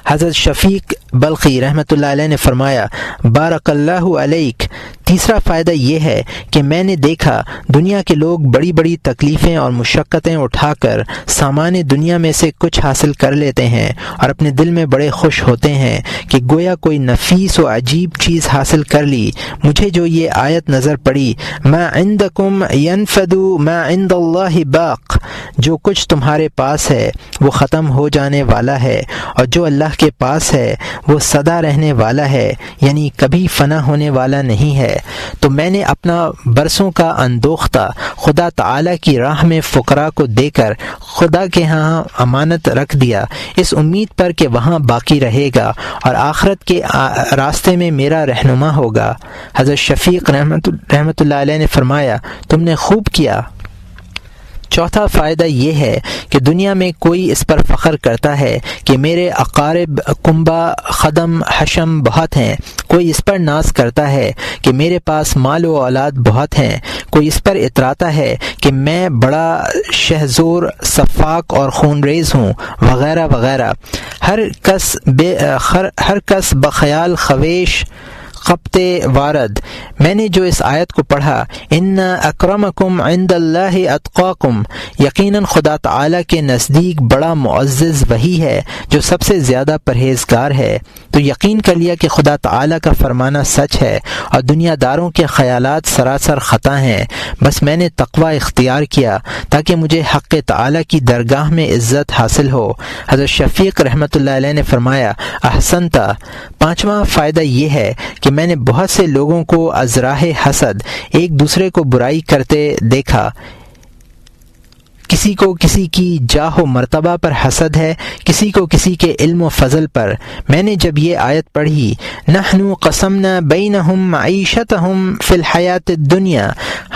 حضرت شفیق بلخی رحمۃ اللہ علیہ نے فرمایا بارک اللہ علیک۔ تیسرا فائدہ یہ ہے کہ میں نے دیکھا دنیا کے لوگ بڑی بڑی تکلیفیں اور مشقتیں اٹھا کر سامان دنیا میں سے کچھ حاصل کر لیتے ہیں اور اپنے دل میں بڑے خوش ہوتے ہیں کہ گویا کوئی نفیس و عجیب چیز حاصل کر لی۔ مجھے جو یہ آیت نظر پڑی ما عندکم ینفد ما عند اللہ باق، جو کچھ تمہارے پاس ہے وہ ختم ہو جانے والا ہے اور جو اللہ کے پاس ہے وہ سدا رہنے والا ہے، یعنی کبھی فنا ہونے والا نہیں ہے۔ تو میں نے اپنا برسوں کا اندوختہ خدا تعالی کی راہ میں فقراء کو دے کر خدا کے ہاں امانت رکھ دیا، اس امید پر کہ وہاں باقی رہے گا اور آخرت کے راستے میں میرا رہنما ہوگا۔ حضرت شفیق رحمۃ اللہ علیہ نے فرمایا تم نے خوب کیا۔ چوتھا فائدہ یہ ہے کہ دنیا میں کوئی اس پر فخر کرتا ہے کہ میرے اقارب کنبہ خدم حشم بہت ہیں، کوئی اس پر ناز کرتا ہے کہ میرے پاس مال و اولاد بہت ہیں، کوئی اس پر اتراتا ہے کہ میں بڑا شہزور سفاک اور خون ریز ہوں، وغیرہ وغیرہ۔ ہر کس بخیال خویش خبتے وارد۔ میں نے جو اس آیت کو پڑھا ان اکرمکم عند اللہ اتقاکم، یقیناً خدا تعالی کے نزدیک بڑا معزز وہی ہے جو سب سے زیادہ پرہیزگار ہے، تو یقین کر لیا کہ خدا تعالی کا فرمانا سچ ہے اور دنیا داروں کے خیالات سراسر خطا ہیں۔ بس میں نے تقوی اختیار کیا تاکہ مجھے حق تعالی کی درگاہ میں عزت حاصل ہو۔ حضرت شفیق رحمۃ اللہ علیہ نے فرمایا احسنتا۔ پانچواں فائدہ یہ ہے کہ میں نے بہت سے لوگوں کو از راہ حسد ایک دوسرے کو برائی کرتے دیکھا، کسی کو کسی کی جاہ و مرتبہ پر حسد ہے، کسی کو کسی کے علم و فضل پر۔ میں نے جب یہ آیت پڑھی نحن قسمنا بینہم معیشتہم فی الحیات الدنیا،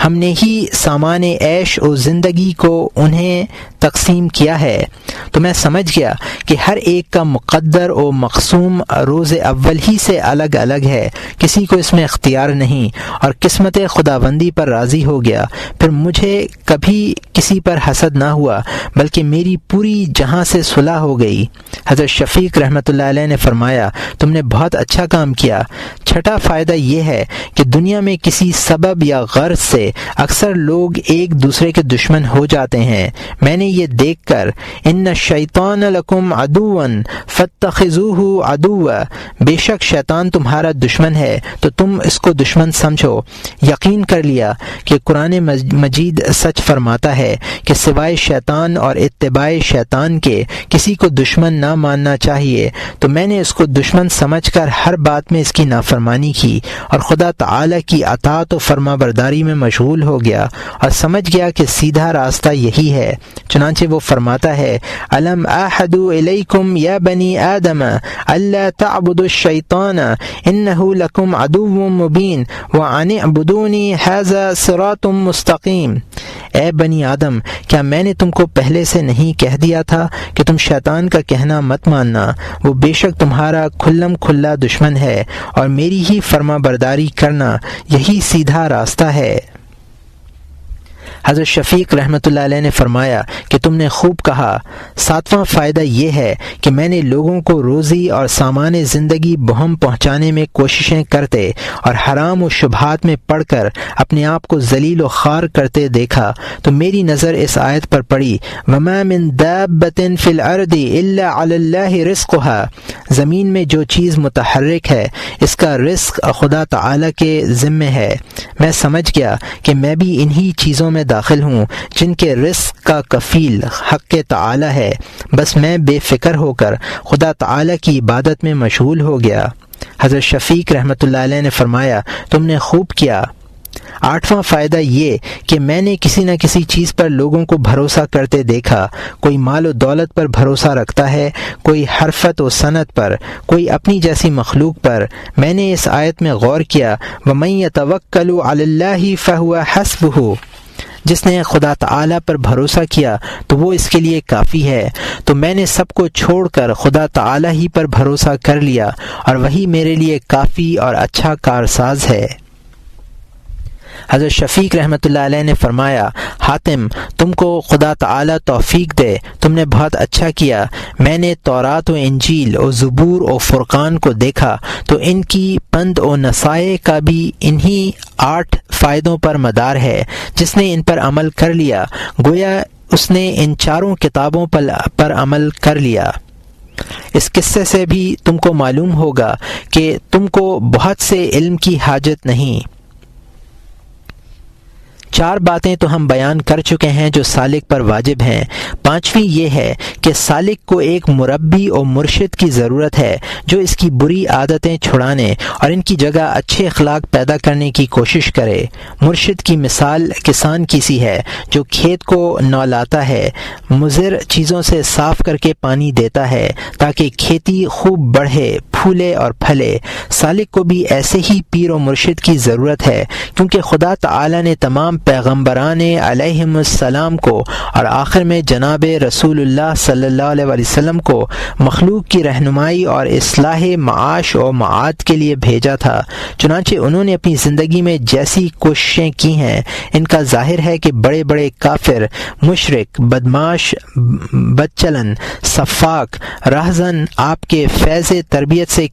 ہم نے ہی سامان عیش و زندگی کو انہیں تقسیم کیا ہے، تو میں سمجھ گیا کہ ہر ایک کا مقدر و مقسوم روز اول ہی سے الگ الگ ہے، کسی کو اس میں اختیار نہیں، اور قسمت خداوندی پر راضی ہو گیا۔ پھر مجھے کبھی کسی پر حسد نہ ہوا بلکہ میری پوری جہاں سے صلح ہو گئی۔ حضرت شفیق رحمۃ اللہ علیہ نے فرمایا تم نے بہت اچھا کام کیا۔ چھٹا فائدہ یہ ہے کہ دنیا میں کسی سبب یا غرض سے اکثر لوگ ایک دوسرے کے دشمن ہو جاتے ہیں۔ میں نے یہ دیکھ کر ان الشیطان لکم عدوا فاتخذوہ عدوا، بے شک شیطان تمہارا دشمن ہے تو تم اس کو دشمن سمجھو۔ یقین کر لیا کہ قرآن مجید سچ فرماتا ہے کہ سوائے شیطان اور اتباع شیطان کے کسی کو دشمن نہ ماننا چاہیے، تو میں نے اس کو دشمن سمجھ کر ہر بات میں اس کی نافرمانی کی اور خدا تعالی کی اطاعت و فرما برداری میں مشغول ہو گیا اور سمجھ گیا کہ سیدھا راستہ یہی ہے۔ چنانچہ وہ فرماتا ہے الم احد الیکم یا بنی آدم الا تعبدوا الشیطان انہ لکم عدو مبین وان اعبدونی ھذا صراط مستقیم۔ اے بنی آدم، کیا میں نے تم کو پہلے سے نہیں کہہ دیا تھا کہ تم شیطان کا کہنا مت ماننا، وہ بے شک تمہارا کھلم کھلا دشمن ہے، اور میری ہی فرما برداری کرنا یہی سیدھا راستہ ہے۔ حضرت شفیق رحمۃ اللہ علیہ نے فرمایا کہ تم نے خوب کہا۔ ساتواں فائدہ یہ ہے کہ میں نے لوگوں کو روزی اور سامان زندگی بہم پہنچانے میں کوششیں کرتے اور حرام و شبہات میں پڑھ کر اپنے آپ کو ذلیل و خوار کرتے دیکھا، تو میری نظر اس آیت پر پڑی وما من دابۃ فی الارض الا علی اللہ رزقھا، زمین میں جو چیز متحرک ہے اس کا رزق خدا تعالی کے ذمے ہے۔ میں سمجھ گیا کہ میں بھی انہی چیزوں میں داخل ہوں جن کے رزق کا کفیل حق تعالی ہے، بس میں بے فکر ہو کر خدا تعالی کی عبادت میں مشغول ہو گیا۔ حضرت شفیق رحمۃ اللہ علیہ نے فرمایا تم نے خوب کیا۔ آٹھواں فائدہ یہ کہ میں نے کسی نہ کسی چیز پر لوگوں کو بھروسہ کرتے دیکھا، کوئی مال و دولت پر بھروسہ رکھتا ہے، کوئی حرفت و صنعت پر، کوئی اپنی جیسی مخلوق پر۔ میں نے اس آیت میں غور کیا وَمَن يَتَوَكَّلُ عَلَى اللَّهِ فَهُوَ حَسْبُهُ، جس نے خدا تعالی پر بھروسہ کیا تو وہ اس کے لیے کافی ہے۔ تو میں نے سب کو چھوڑ کر خدا تعالی ہی پر بھروسہ کر لیا اور وہی میرے لیے کافی اور اچھا کارساز ہے۔ حضرت شفیق رحمۃ اللہ علیہ نے فرمایا، حاتم تم کو خدا تعالی توفیق دے، تم نے بہت اچھا کیا۔ میں نے تورات و انجیل و زبور و فرقان کو دیکھا تو ان کی پند و نصائح کا بھی انہی 8 فائدوں پر مدار ہے۔ جس نے ان پر عمل کر لیا گویا اس نے ان 4 کتابوں پر عمل کر لیا۔ اس قصے سے بھی تم کو معلوم ہوگا کہ تم کو بہت سے علم کی حاجت نہیں۔ 4 باتیں تو ہم بیان کر چکے ہیں جو سالک پر واجب ہیں۔ 5ویں یہ ہے کہ سالک کو ایک مربی اور مرشد کی ضرورت ہے جو اس کی بری عادتیں چھڑانے اور ان کی جگہ اچھے اخلاق پیدا کرنے کی کوشش کرے۔ مرشد کی مثال کسان کی سی ہے جو کھیت کو نولاتا ہے، مضر چیزوں سے صاف کر کے پانی دیتا ہے تاکہ کھیتی خوب بڑھے، پھولے اور پھلے۔ سالک کو بھی ایسے ہی پیر و مرشد کی ضرورت ہے، کیونکہ خدا تعالی نے تمام پیغمبران علیہم السلام کو اور آخر میں جناب رسول اللہ صلی اللہ علیہ وسلم کو مخلوق کی رہنمائی اور اصلاح معاش و معاد کے لیے بھیجا تھا۔ چنانچہ انہوں نے اپنی زندگی میں جیسی کوششیں کی ہیں، ان کا ظاہر ہے کہ بڑے بڑے کافر، مشرک، بدماش، بدچلن، صفاق، رہزن آپ کے فیض تربیت سے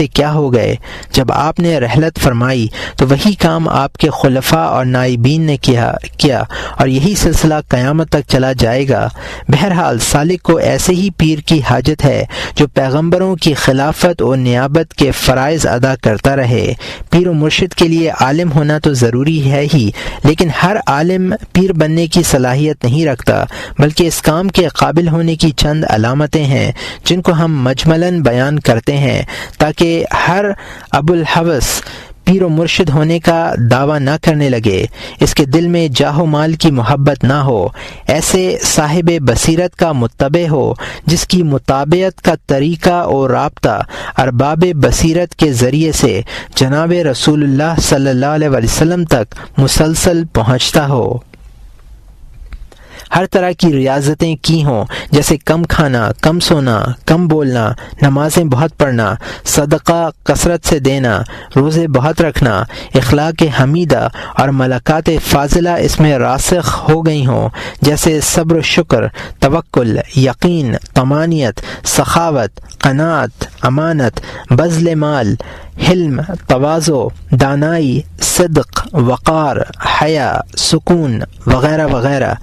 کیا ہو گئے۔ جب آپ نے رحلت فرمائی تو وہی کام آپ کے خلفاء اور نائبین نے کیا اور یہی سلسلہ قیامت تک چلا جائے گا۔ بہرحال سالک کو ایسے ہی پیر کی حاجت ہے جو پیغمبروں کی خلافت و نیابت کے فرائض ادا کرتا رہے۔ پیر و مرشد کے لیے عالم ہونا تو ضروری ہے ہی، لیکن ہر عالم پیر بننے کی صلاحیت نہیں رکھتا، بلکہ اس کام کے قابل ہونے کی چند علامتیں ہیں جن کو ہم مجملاً بیان کرتے ہیں تاکہ ہر ابو الحوث پیر و مرشد ہونے کا دعویٰ نہ کرنے لگے، اس کے دل میں جاہ و مال کی محبت نہ ہو، ایسے صاحب بصیرت کا متبع ہو جس کی مطابعت کا طریقہ اور رابطہ ارباب بصیرت کے ذریعے سے جناب رسول اللہ صلی اللہ علیہ وسلم تک مسلسل پہنچتا ہو۔ ہر طرح کی ریاضتیں کی ہوں، جیسے کم کھانا، کم سونا، کم بولنا، نمازیں بہت پڑھنا، صدقہ کثرت سے دینا، روزے بہت رکھنا، اخلاق حمیدہ اور ملکات فاضلہ اس میں راسخ ہو گئی ہوں، جیسے صبر و شکر، توکل، یقین، طمانیت، سخاوت، قناعت، امانت، بذل مال، حلم، تواضع، دانائی، صدق، وقار، حیا، سکون وغیرہ وغیرہ۔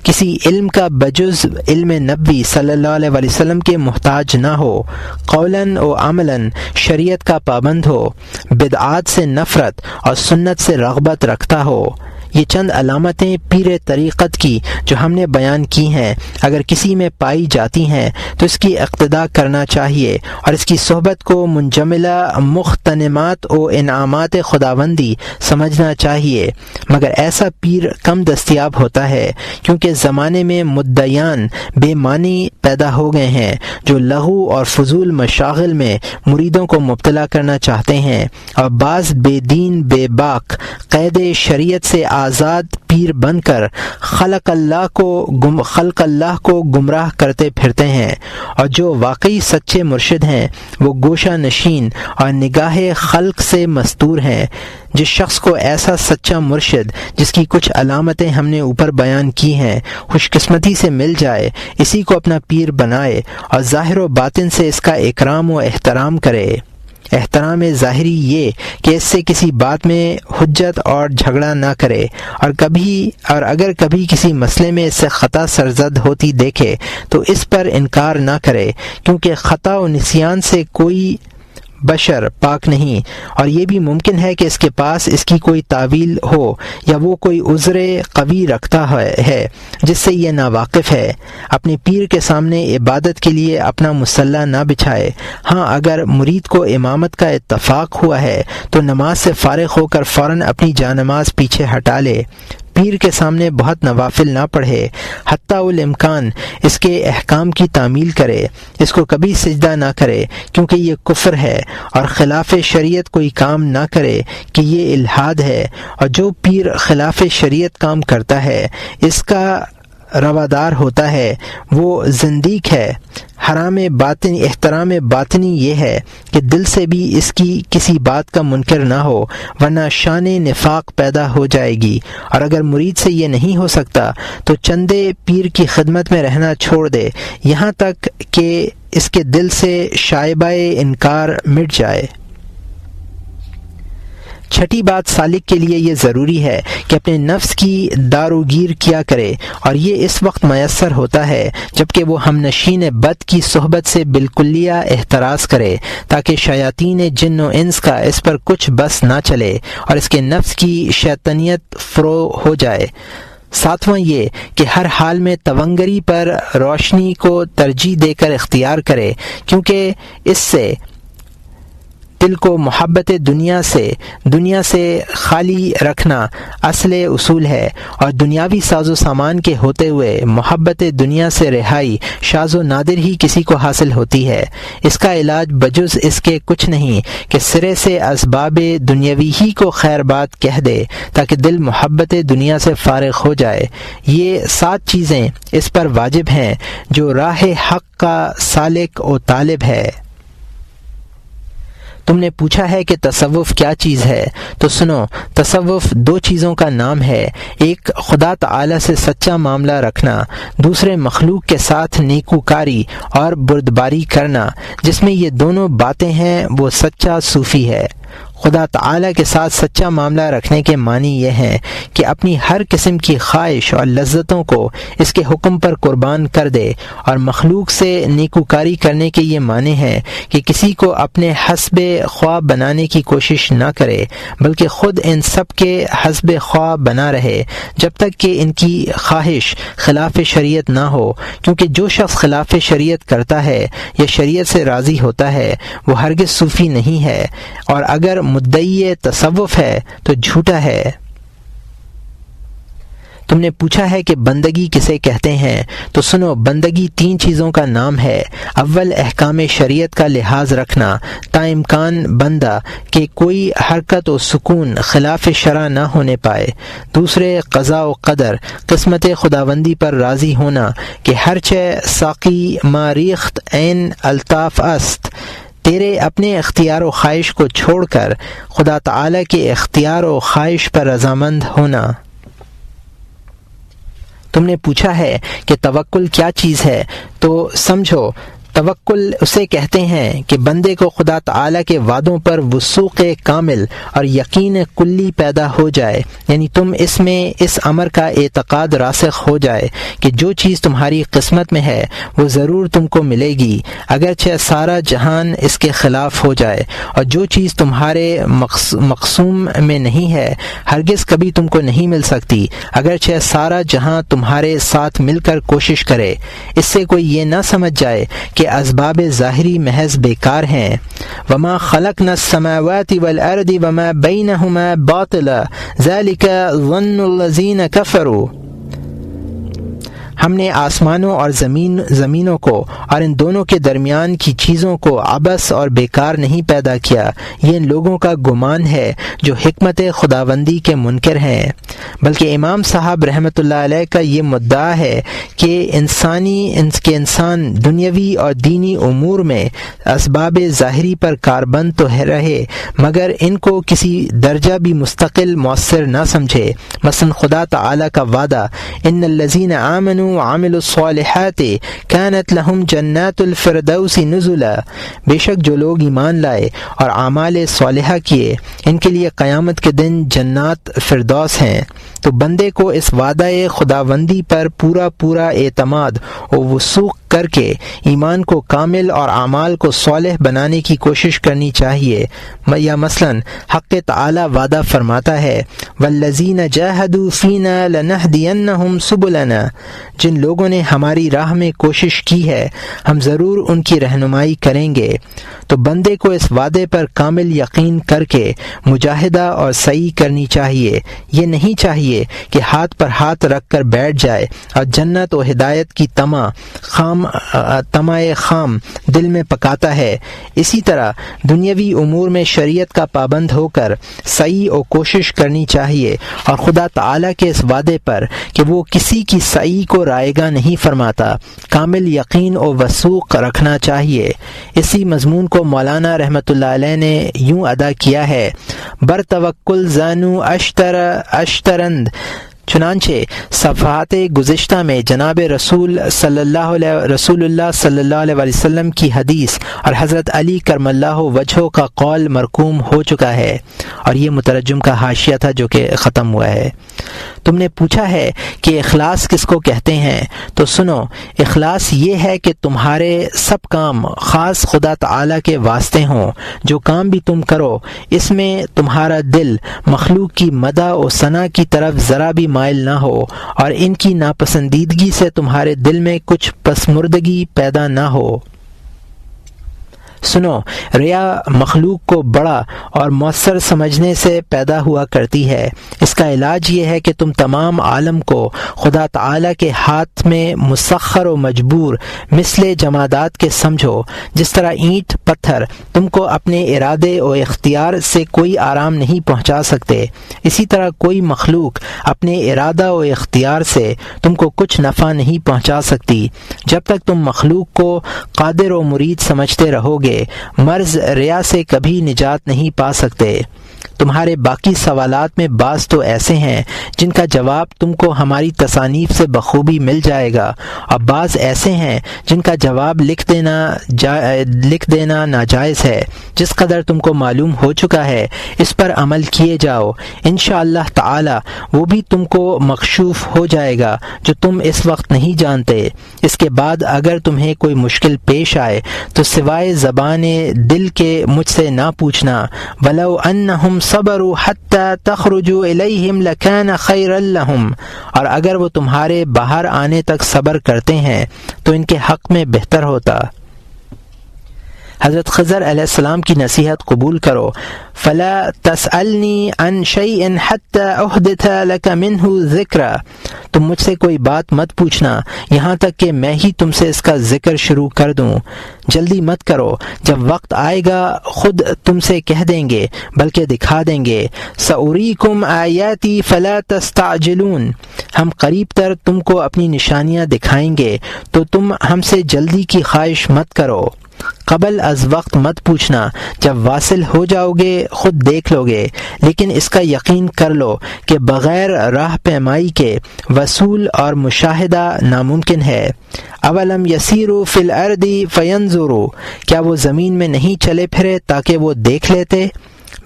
کسی علم کا بجز علم نبی صلی اللہ علیہ وسلم کے محتاج نہ ہو، قولاً و عملاً شریعت کا پابند ہو، بدعات سے نفرت اور سنت سے رغبت رکھتا ہو۔ یہ چند علامتیں پیر طریقت کی جو ہم نے بیان کی ہیں اگر کسی میں پائی جاتی ہیں تو اس کی اقتداء کرنا چاہیے اور اس کی صحبت کو منجملہ مغتنمات و انعامات خداوندی سمجھنا چاہیے، مگر ایسا پیر کم دستیاب ہوتا ہے کیونکہ زمانے میں مدعیان بے معنی پیدا ہو گئے ہیں جو لغو اور فضول مشاغل میں مریدوں کو مبتلا کرنا چاہتے ہیں، اور بعض بے دین بے باک قید شریعت سے آزاد پیر بن کر خلق اللہ کو گمراہ کرتے پھرتے ہیں، اور جو واقعی سچے مرشد ہیں وہ گوشہ نشین اور نگاہ خلق سے مستور ہیں۔ جس شخص کو ایسا سچا مرشد جس کی کچھ علامتیں ہم نے اوپر بیان کی ہیں خوش قسمتی سے مل جائے، اسی کو اپنا پیر بنائے اور ظاہر و باطن سے اس کا اکرام و احترام کرے۔ احترام ظاہری یہ کہ اس سے کسی بات میں حجت اور جھگڑا نہ کرے، اور اگر کبھی کسی مسئلے میں اس سے خطا سرزد ہوتی دیکھے تو اس پر انکار نہ کرے، کیونکہ خطا و نسیان سے کوئی بشر پاک نہیں، اور یہ بھی ممکن ہے کہ اس کے پاس اس کی کوئی تعویل ہو یا وہ کوئی عذر قوی رکھتا ہے جس سے یہ ناواقف ہے۔ اپنے پیر کے سامنے عبادت کے لیے اپنا مصلی نہ بچھائے۔ ہاں اگر مرید کو امامت کا اتفاق ہوا ہے تو نماز سے فارغ ہو کر فوراً اپنی جانماز پیچھے ہٹا لے۔ پیر کے سامنے بہت نوافل نہ پڑھے، حتیٰ الامکان اس کے احکام کی تعمیل کرے، اس کو کبھی سجدہ نہ کرے کیونکہ یہ کفر ہے، اور خلاف شریعت کوئی کام نہ کرے کہ یہ الحاد ہے، اور جو پیر خلاف شریعت کام کرتا ہے اس کا روادار ہوتا ہے وہ زندیق ہے۔ حرام باطنی احترام باطنی یہ ہے کہ دل سے بھی اس کی کسی بات کا منکر نہ ہو، ورنہ شان نفاق پیدا ہو جائے گی، اور اگر مرید سے یہ نہیں ہو سکتا تو چندے پیر کی خدمت میں رہنا چھوڑ دے یہاں تک کہ اس کے دل سے شائبہ انکار مٹ جائے۔ چھٹی بات، سالک کے لیے یہ ضروری ہے کہ اپنے نفس کی داروگیر کیا کرے، اور یہ اس وقت میسر ہوتا ہے جب کہ وہ ہم نشین بد کی صحبت سے بالکلیہ احتراز کرے، تاکہ شیاطین جن و انس کا اس پر کچھ بس نہ چلے اور اس کے نفس کی شیطنیت فرو ہو جائے۔ ساتواں یہ کہ ہر حال میں تونگری پر روشنی کو ترجیح دے کر اختیار کرے، کیونکہ اس سے دل کو محبت دنیا سے خالی رکھنا اصل اصول ہے، اور دنیاوی ساز و سامان کے ہوتے ہوئے محبت دنیا سے رہائی شاذ و نادر ہی کسی کو حاصل ہوتی ہے۔ اس کا علاج بجز اس کے کچھ نہیں کہ سرے سے اسباب دنیاوی ہی کو خیر بات کہہ دے، تاکہ دل محبت دنیا سے فارغ ہو جائے۔ یہ 7 چیزیں اس پر واجب ہیں جو راہ حق کا سالک و طالب ہے۔ تم نے پوچھا ہے کہ تصوف کیا چیز ہے، تو سنو، تصوف 2 چیزوں کا نام ہے، ایک خدا تعالی سے سچا معاملہ رکھنا، دوسرے مخلوق کے ساتھ نیکوکاری اور بردباری کرنا۔ جس میں یہ دونوں باتیں ہیں وہ سچا صوفی ہے۔ خدا تعالی کے ساتھ سچا معاملہ رکھنے کے معنی یہ ہیں کہ اپنی ہر قسم کی خواہش اور لذتوں کو اس کے حکم پر قربان کر دے، اور مخلوق سے نیکوکاری کرنے کے یہ معنی ہیں کہ کسی کو اپنے حسب خواہ بنانے کی کوشش نہ کرے، بلکہ خود ان سب کے حسب خواہ بنا رہے جب تک کہ ان کی خواہش خلاف شریعت نہ ہو، کیونکہ جو شخص خلاف شریعت کرتا ہے یا شریعت سے راضی ہوتا ہے وہ ہرگز صوفی نہیں ہے، اور اگر مدعی تصوف ہے تو جھوٹا ہے۔ تم نے پوچھا ہے کہ بندگی کسے کہتے ہیں، تو سنو، بندگی 3 چیزوں کا نام ہے۔ اول، احکام شریعت کا لحاظ رکھنا تا امکان بندہ کہ کوئی حرکت و سکون خلاف شرع نہ ہونے پائے۔ دوسرے، قضاء و قدر، قسمت خداوندی پر راضی ہونا کہ ہر چہ ساقی ما ریخت عین الطاف است، تیرے اپنے اختیار و خواہش کو چھوڑ کر خدا تعالی کے اختیار و خواہش پر رضامند ہونا۔ تم نے پوچھا ہے کہ توکل کیا چیز ہے، تو سمجھو، توکل اسے کہتے ہیں کہ بندے کو خدا تعالی کے وعدوں پر وثوق کامل اور یقین کلی پیدا ہو جائے، یعنی تم اس میں اس امر کا اعتقاد راسخ ہو جائے کہ جو چیز تمہاری قسمت میں ہے وہ ضرور تم کو ملے گی، اگرچہ سارا جہان اس کے خلاف ہو جائے، اور جو چیز تمہارے مقسوم میں نہیں ہے ہرگز کبھی تم کو نہیں مل سکتی، اگرچہ سارا جہاں تمہارے ساتھ مل کر کوشش کرے۔ اس سے کوئی یہ نہ سمجھ جائے کہ اسباب ظاہری محض بیکار ہیں۔ وما خلقنا السماوات والارض وما بینہما باطلا ذلک ظن الذین کفروا، ہم نے آسمانوں اور زمینوں کو اور ان دونوں کے درمیان کی چیزوں کو عبث اور بیکار نہیں پیدا کیا، یہ ان لوگوں کا گمان ہے جو حکمت خداوندی کے منکر ہیں۔ بلکہ امام صاحب رحمۃ اللہ علیہ کا یہ مدعا ہے کہ انسان دنیاوی اور دینی امور میں اسباب ظاہری پر کاربند تو رہے مگر ان کو کسی درجہ بھی مستقل مؤثر نہ سمجھے۔ مثلا خدا تعالی کا وعدہ، ان الذین آمنوا وعملوا الصالحات كانت لهم جنات الفردوس نزلا، بے شک جو لوگ ایمان لائے اور اعمال صالحہ کیے ان کے لیے قیامت کے دن جنات فردوس ہیں۔ تو بندے کو اس وعدہ خداوندی پر پورا اعتماد و وثوق کر کے ایمان کو کامل اور اعمال کو صالح بنانے کی کوشش کرنی چاہیے۔ یا مثلا حق تعالی وعدہ فرماتا ہے، والذین جاہدوا فینا لنہدینہم سبلنا، جن لوگوں نے ہماری راہ میں کوشش کی ہے ہم ضرور ان کی رہنمائی کریں گے۔ تو بندے کو اس وعدے پر کامل یقین کر کے مجاہدہ اور سعی کرنی چاہیے۔ یہ نہیں چاہیے کہ ہاتھ پر ہاتھ رکھ کر بیٹھ جائے اور جنت و ہدایت کی طمع خام دل میں پکاتا ہے۔ اسی طرح دنیاوی امور میں شریعت کا پابند ہو کر سعی و کوشش کرنی چاہیے، اور خدا تعالی کے اس وعدے پر کہ وہ کسی کی سعی کو کو رائیگاں نہیں فرماتا۔ کامل یقین و وثوق رکھنا چاہیے۔ اسی مضمون کو مولانا رحمۃ اللہ علیہ نے یوں ادا کیا ہے: بر توکل زانو اشترند۔ چنانچہ صفحات گزشتہ میں جناب رسول اللہ صلی اللہ علیہ وسلم کی حدیث اور حضرت علی کرم اللہ وجہہ کا قول مرقوم ہو چکا ہے، اور یہ مترجم کا حاشیہ تھا جو کہ ختم ہوا ہے۔ تم نے پوچھا ہے کہ اخلاص کس کو کہتے ہیں، تو سنو، اخلاص یہ ہے کہ تمہارے سب کام خاص خدا تعالی کے واسطے ہوں۔ جو کام بھی تم کرو اس میں تمہارا دل مخلوق کی مدح و ثنا کی طرف ذرا بھی مائل نہ ہو، اور ان کی ناپسندیدگی سے تمہارے دل میں کچھ پسمردگی پیدا نہ ہو۔ سنو، ریا مخلوق کو بڑا اور مؤثر سمجھنے سے پیدا ہوا کرتی ہے۔ اس کا علاج یہ ہے کہ تم تمام عالم کو خدا تعالی کے ہاتھ میں مسخر و مجبور مثل جمادات کے سمجھو۔ جس طرح اینٹ پتھر تم کو اپنے ارادے و اختیار سے کوئی آرام نہیں پہنچا سکتے، اسی طرح کوئی مخلوق اپنے ارادہ و اختیار سے تم کو کچھ نفع نہیں پہنچا سکتی۔ جب تک تم مخلوق کو قادر و مرید سمجھتے رہو گے، مرض ریا سے کبھی نجات نہیں پا سکتے۔ تمہارے باقی سوالات میں بعض تو ایسے ہیں جن کا جواب تم کو ہماری تصانیف سے بخوبی مل جائے گا، اور بعض ایسے ہیں جن کا جواب لکھ دینا ناجائز ہے۔ جس قدر تم کو معلوم ہو چکا ہے اس پر عمل کیے جاؤ، انشاءاللہ تعالی وہ بھی تم کو مکشوف ہو جائے گا جو تم اس وقت نہیں جانتے۔ اس کے بعد اگر تمہیں کوئی مشکل پیش آئے تو سوائے زبان دل کے مجھ سے نہ پوچھنا۔ وَلَوْ أَنَّهُمْ صَبَرُوا حَتَّى تَخْرُجُوا إِلَيْهِمْ لَكَانَ خَيْرًا لَهُمْ، اور اگر وہ تمہارے باہر آنے تک صبر کرتے ہیں تو ان کے حق میں بہتر ہوتا۔ حضرت خضر علیہ السلام کی نصیحت قبول کرو۔ فلا تسألنی عن شیء حتی احدث لک منہ ذکرا، تم مجھ سے کوئی بات مت پوچھنا یہاں تک کہ میں ہی تم سے اس کا ذکر شروع کر دوں۔ جلدی مت کرو، جب وقت آئے گا خود تم سے کہہ دیں گے بلکہ دکھا دیں گے۔ سأریکم آیاتی فلا تستعجلون، ہم قریب تر تم کو اپنی نشانیاں دکھائیں گے تو تم ہم سے جلدی کی خواہش مت کرو۔ قبل از وقت مت پوچھنا، جب واصل ہو جاؤ گے خود دیکھ لو گے، لیکن اس کا یقین کر لو کہ بغیر راہ پیمائی کے وصول اور مشاہدہ ناممکن ہے۔ اولم یسیروا فی الارض فینظروا، کیا وہ زمین میں نہیں چلے پھرے تاکہ وہ دیکھ لیتے؟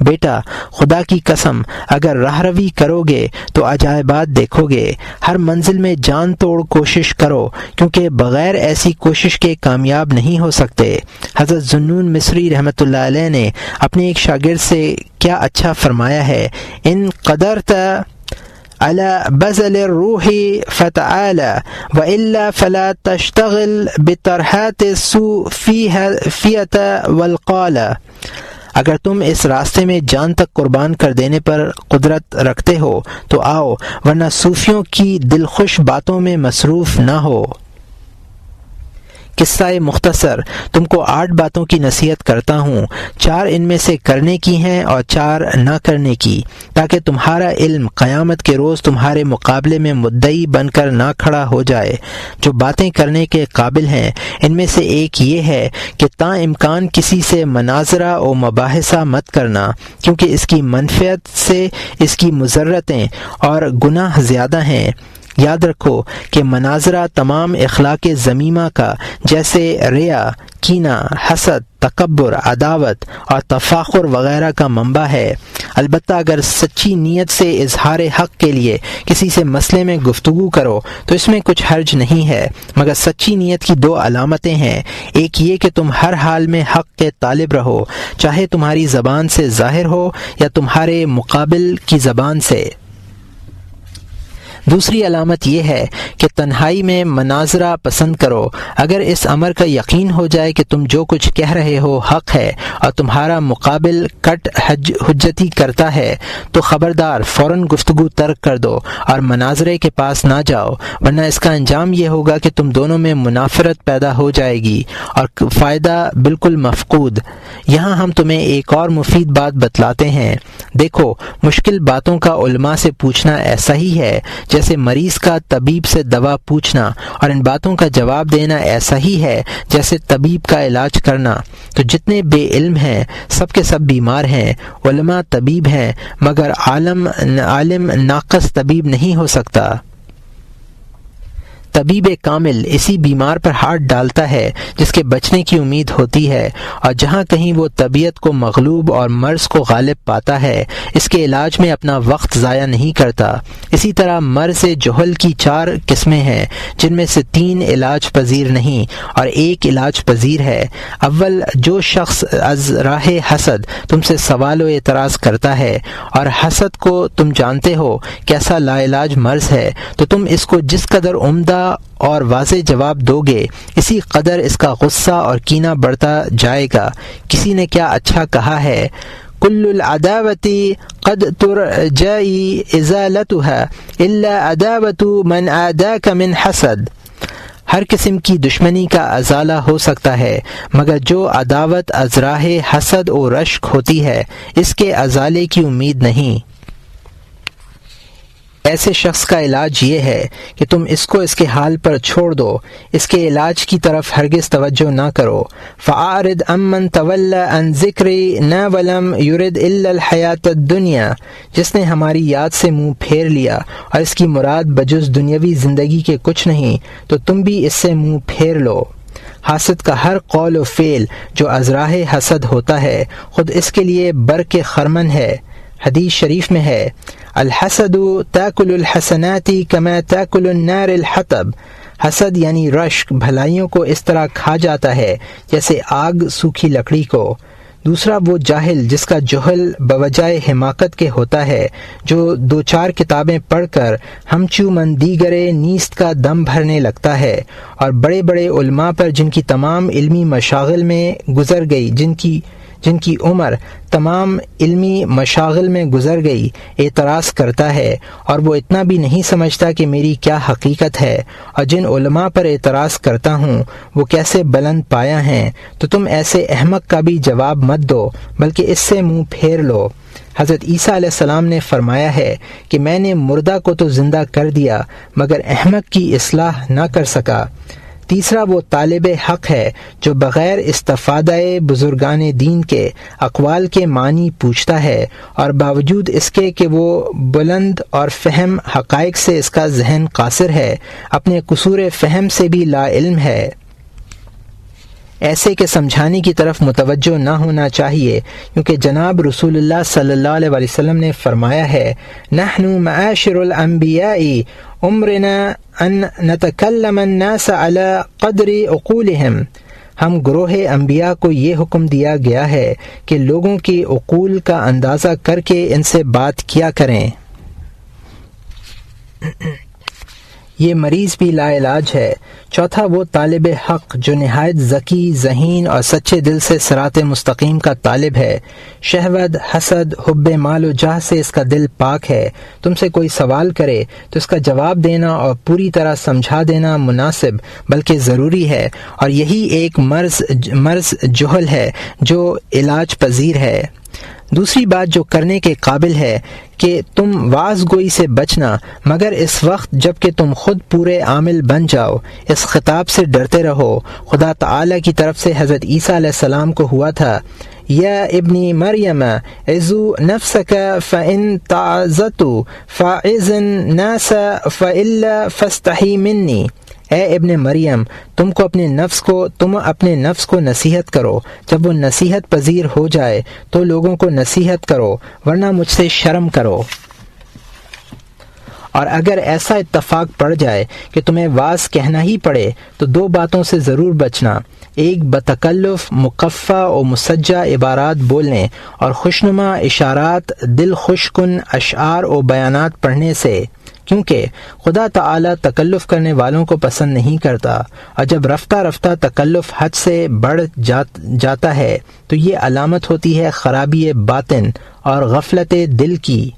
بیٹا، خدا کی قسم اگر راہ روی کرو گے تو عجائبات دیکھو گے۔ ہر منزل میں جان توڑ کوشش کرو، کیونکہ بغیر ایسی کوشش کے کامیاب نہیں ہو سکتے۔ حضرت ذوالنون مصری رحمۃ اللہ علیہ نے اپنے ایک شاگرد سے کیا اچھا فرمایا ہے: ان قدرت على بذل الروح فتعالى وإلا فلا تشتغل بطرحات الصوفية والقالة، اگر تم اس راستے میں جان تک قربان کر دینے پر قدرت رکھتے ہو تو آؤ، ورنہ صوفیوں کی دلخوش باتوں میں مصروف نہ ہو۔ قصہ مختصر، تم کو 8 باتوں کی نصیحت کرتا ہوں، 4 ان میں سے کرنے کی ہیں اور 4 نہ کرنے کی، تاکہ تمہارا علم قیامت کے روز تمہارے مقابلے میں مدعی بن کر نہ کھڑا ہو جائے۔ جو باتیں کرنے کے قابل ہیں ان میں سے ایک یہ ہے کہ تا امکان کسی سے مناظرہ و مباحثہ مت کرنا، کیونکہ اس کی منفعت سے اس کی مضرتیں اور گناہ زیادہ ہیں۔ یاد رکھو کہ مناظرہ تمام اخلاق ذمیمہ کا، جیسے ریا، کینہ، حسد، تکبر، عداوت اور تفاخر وغیرہ کا منبع ہے۔ البتہ اگر سچی نیت سے اظہار حق کے لیے کسی سے مسئلے میں گفتگو کرو تو اس میں کچھ حرج نہیں ہے، مگر سچی نیت کی 2 علامتیں ہیں۔ ایک یہ کہ تم ہر حال میں حق کے طالب رہو، چاہے تمہاری زبان سے ظاہر ہو یا تمہارے مقابل کی زبان سے۔ دوسری علامت یہ ہے کہ تنہائی میں مناظرہ پسند کرو۔ اگر اس امر کا یقین ہو جائے کہ تم جو کچھ کہہ رہے ہو حق ہے اور تمہارا مقابل کٹ حجتی کرتا ہے تو خبردار فوراً گفتگو ترک کر دو اور مناظرے کے پاس نہ جاؤ، ورنہ اس کا انجام یہ ہوگا کہ تم دونوں میں منافرت پیدا ہو جائے گی اور فائدہ بالکل مفقود۔ یہاں ہم تمہیں ایک اور مفید بات بتلاتے ہیں۔ دیکھو، مشکل باتوں کا علماء سے پوچھنا ایسا ہی ہے جیسے مریض کا طبیب سے دوا پوچھنا اور ان باتوں کا جواب دینا ایسا ہی ہے جیسے طبیب کا علاج کرنا۔ تو جتنے بے علم ہیں سب کے سب بیمار ہیں، علماء طبیب ہیں، مگر عالم ناقص طبیب نہیں ہو سکتا۔ طبیب کامل اسی بیمار پر ہاتھ ڈالتا ہے جس کے بچنے کی امید ہوتی ہے، اور جہاں کہیں وہ طبیعت کو مغلوب اور مرض کو غالب پاتا ہے اس کے علاج میں اپنا وقت ضائع نہیں کرتا۔ اسی طرح مرض جہل کی 4 قسمیں ہیں جن میں سے 3 علاج پذیر نہیں اور 1 علاج پذیر ہے۔ اول، جو شخص از راہ حسد تم سے سوال و اعتراض کرتا ہے اور حسد کو تم جانتے ہو کیسا لا علاج مرض ہے، تو تم اس کو جس قدر عمدہ اور واضح جواب دو گے اسی قدر اس کا غصہ اور کینہ بڑھتا جائے گا۔ کسی نے کیا اچھا کہا ہے، کل العداوت قد ترجی ازالتها الا عداوت من عاداک من حسد۔ ہر قسم کی دشمنی کا ازالہ ہو سکتا ہے مگر جو عداوت از راہ حسد و رشک ہوتی ہے اس کے ازالے کی امید نہیں۔ ایسے شخص کا علاج یہ ہے کہ تم اس کو اس کے حال پر چھوڑ دو، اس کے علاج کی طرف ہرگز توجہ نہ کرو۔ فَأَعْرِضْ عَمَّنْ تَوَلَّى عَنْ ذِكْرِنَا وَلَمْ يُرِدْ إِلَّا الْحَيَاةَ الدُّنْيَا۔ جس نے ہماری یاد سے منہ پھیر لیا اور اس کی مراد بجز دنیاوی زندگی کے کچھ نہیں، تو تم بھی اس سے منہ پھیر لو۔ حاسد کا ہر قول و فعل جو از راہ حسد ہوتا ہے خود اس کے لیے برق خرمن ہے۔ حدیث شریف میں ہے، الحسد تاکل الحسنات کما تاکل النار الحطب۔ حسد یعنی رشک بھلائیوں کو اس طرح کھا جاتا ہے جیسے آگ سوکھی لکڑی کو۔ دوسرا، وہ جاہل جس کا جہل بوجہ حماقت کے ہوتا ہے، جو 2-4 کتابیں پڑھ کر ہمچو من دیگرے نیست کا دم بھرنے لگتا ہے، اور بڑے بڑے علماء پر جن کی تمام علمی مشاغل میں گزر گئی جن کی عمر تمام علمی مشاغل میں گزر گئی اعتراض کرتا ہے، اور وہ اتنا بھی نہیں سمجھتا کہ میری کیا حقیقت ہے، اور جن علماء پر اعتراض کرتا ہوں وہ کیسے بلند پایا ہیں، تو تم ایسے احمق کا بھی جواب مت دو بلکہ اس سے منہ پھیر لو۔ حضرت عیسیٰ علیہ السلام نے فرمایا ہے کہ میں نے مردہ کو تو زندہ کر دیا مگر احمق کی اصلاح نہ کر سکا۔ تیسرا، وہ طالب حق ہے جو بغیر استفادہ بزرگان دین کے اقوال کے معنی پوچھتا ہے، اور باوجود اس کے کہ وہ بلند اور فہم حقائق سے اس کا ذہن قاصر ہے، اپنے قصور فہم سے بھی لا علم ہے۔ ایسے کے سمجھانے کی طرف متوجہ نہ ہونا چاہیے، کیونکہ جناب رسول اللہ صلی اللہ علیہ وسلم نے فرمایا ہے، نحن معاشر الانبیاء امرنا ان نتکلم الناس علی قدر عقولہم۔ ہم گروہ انبیاء کو یہ حکم دیا گیا ہے کہ لوگوں کی عقول کا اندازہ کر کے ان سے بات کیا کریں۔ یہ مریض بھی لا علاج ہے۔ چوتھا، وہ طالب حق جو نہایت ذکی، ذہین اور سچے دل سے صراط مستقیم کا طالب ہے۔ شہوت، حسد، حب مال و جاہ سے اس کا دل پاک ہے۔ تم سے کوئی سوال کرے تو اس کا جواب دینا اور پوری طرح سمجھا دینا مناسب بلکہ ضروری ہے، اور یہی ایک مرض جہل ہے جو علاج پذیر ہے۔ دوسری بات جو کرنے کے قابل ہے کہ تم واعظ گوئی سے بچنا، مگر اس وقت جب کہ تم خود پورے عامل بن جاؤ۔ اس خطاب سے ڈرتے رہو۔ خدا تعالی کی طرف سے حضرت عیسیٰ علیہ السلام کو ہوا تھا، یا ابنی مریم عزو نفسک فإن تعزت فاعظ الناس فإلا فاستحی منی۔ اے ابن مریم، تم اپنے نفس کو نصیحت کرو، جب وہ نصیحت پذیر ہو جائے تو لوگوں کو نصیحت کرو، ورنہ مجھ سے شرم کرو۔ اور اگر ایسا اتفاق پڑ جائے کہ تمہیں واعظ کہنا ہی پڑے تو 2 باتوں سے ضرور بچنا، ایک بتکلف مقفع و مسجع عبارات بولنے، اور خوشنما اشارات، دل خوش کن اشعار و بیانات پڑھنے سے، کیونکہ خدا تعالی تکلف کرنے والوں کو پسند نہیں کرتا، اور جب رفتہ رفتہ تکلف حد سے بڑھ جاتا ہے تو یہ علامت ہوتی ہے خرابی باطن اور غفلت دل کی۔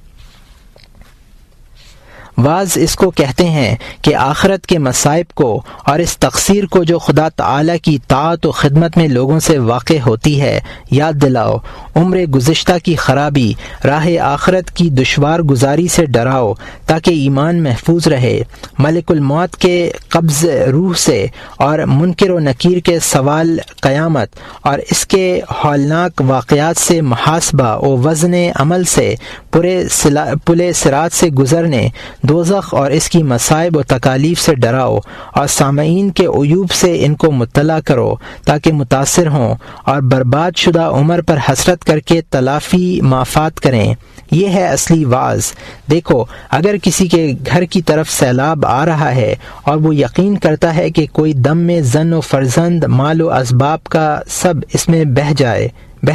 واعظ اس کو کہتے ہیں کہ آخرت کے مصائب کو اور اس تقصیر کو جو خدا تعالی کی طاعت و خدمت میں لوگوں سے واقع ہوتی ہے یاد دلاؤ، عمر گزشتہ کی خرابی، راہ آخرت کی دشوار گزاری سے ڈراؤ تاکہ ایمان محفوظ رہے، ملک الموت کے قبض روح سے اور منکر و نکیر کے سوال قیامت اور اس کے ہولناک واقعات سے محاسبہ و وزن عمل سے پلے صراط سے گزرنے، دوزخ اور اس کی مصائب و تکالیف سے ڈراؤ اور سامعین کے عیوب سے ان کو مطلع کرو تاکہ متاثر ہوں اور برباد شدہ عمر پر حسرت کر کے تلافی مافات کریں۔ یہ ہے اصلی واعظ۔ دیکھو، اگر کسی کے گھر کی طرف سیلاب آ رہا ہے اور وہ یقین کرتا ہے کہ کوئی دم میں زن و فرزند، مال و اسباب کا سب اس میں بہہ